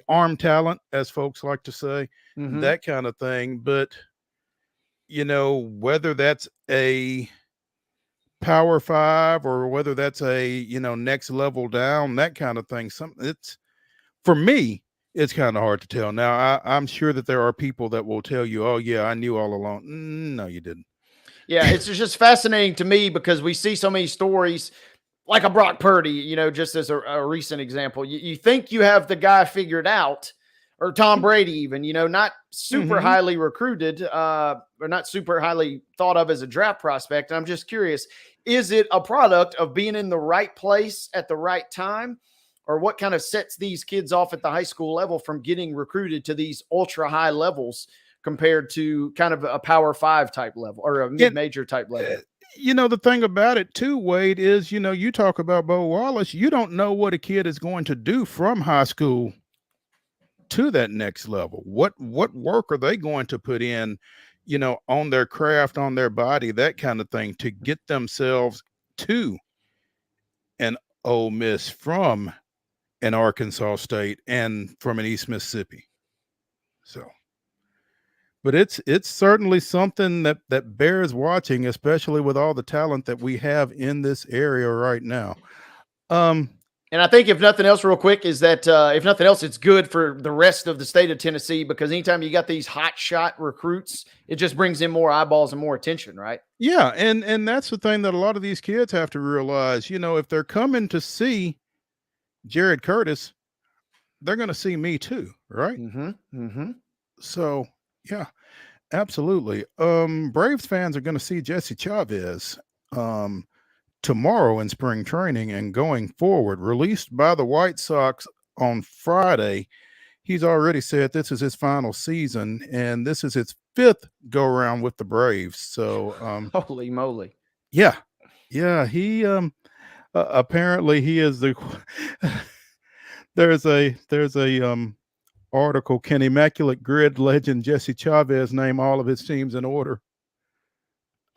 arm talent, as folks like to say, that kind of thing. But, whether that's a Power 5 or whether that's a, next level down, that kind of thing, for me, it's kind of hard to tell. Now, I'm sure that there are people that will tell you, oh, yeah, I knew all along. No, you didn't. Yeah, it's just fascinating to me because we see so many stories like a Brock Purdy, just as a recent example. You think you have the guy figured out, or Tom Brady even, not super highly recruited or not super highly thought of as a draft prospect. And I'm just curious, is it a product of being in the right place at the right time? Or what kind of sets these kids off at the high school level from getting recruited to these ultra high levels compared to kind of a Power 5 type level or a mid-major type level? The thing about it too, Wade, is, you talk about Bo Wallace, you don't know what a kid is going to do from high school to that next level. What work are they going to put in, on their craft, on their body, that kind of thing, to get themselves to an Ole Miss from an Arkansas State and from an East Mississippi. So, but it's certainly something that bears watching, especially with all the talent that we have in this area right now. And I think if nothing else, real quick, is that if nothing else, it's good for the rest of the state of Tennessee, because anytime you got these hot shot recruits, it just brings in more eyeballs and more attention, right? Yeah, and that's the thing that a lot of these kids have to realize. If they're coming to see Jared Curtis, they're going to see me too, right? So, yeah, absolutely. Braves fans are going to see Jesse Chavez tomorrow in spring training and going forward. Released by the White Sox on Friday, he's already said this is his final season, and this is his 5th go-around with the Braves. So, holy moly. Yeah. He apparently he is the there's a article, can Immaculate Grid legend Jesse Chavez name all of his teams in order?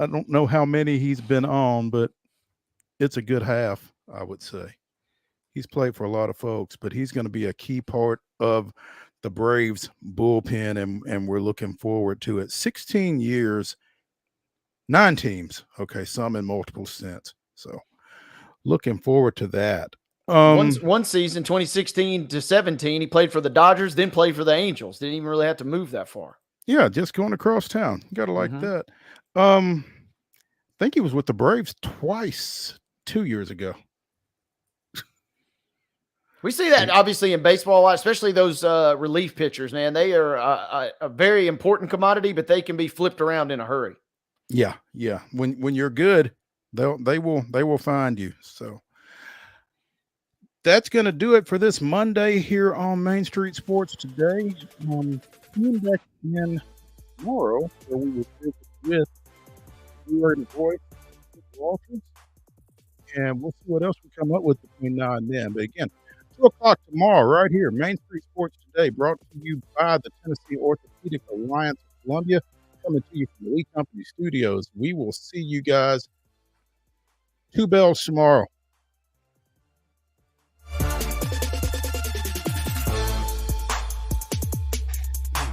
I don't know how many he's been on, but it's a good half, I would say. He's played for a lot of folks, but he's going to be a key part of the Braves bullpen, and we're looking forward to it. 16 years, 9 teams. Okay, some in multiple stints. So looking forward to that. One season, 2016 to 17, he played for the Dodgers, then played for the Angels. Didn't even really have to move that far. Yeah, just going across town. You got to like that. I think he was with the Braves twice 2 years ago. We see that obviously in baseball a lot, especially those relief pitchers, man. They are a very important commodity, but they can be flipped around in a hurry. Yeah. When you're good, they will find you. So that's going to do it for this Monday here on Main Street Sports Today. Tune back in tomorrow, where we will visit with the voice, Walters, and we'll see what else we come up with between now and then. But again, 2 o'clock tomorrow, right here, Main Street Sports Today, brought to you by the Tennessee Orthopedic Alliance of Columbia, coming to you from the Lee Company Studios. We will see you guys 2 bells tomorrow.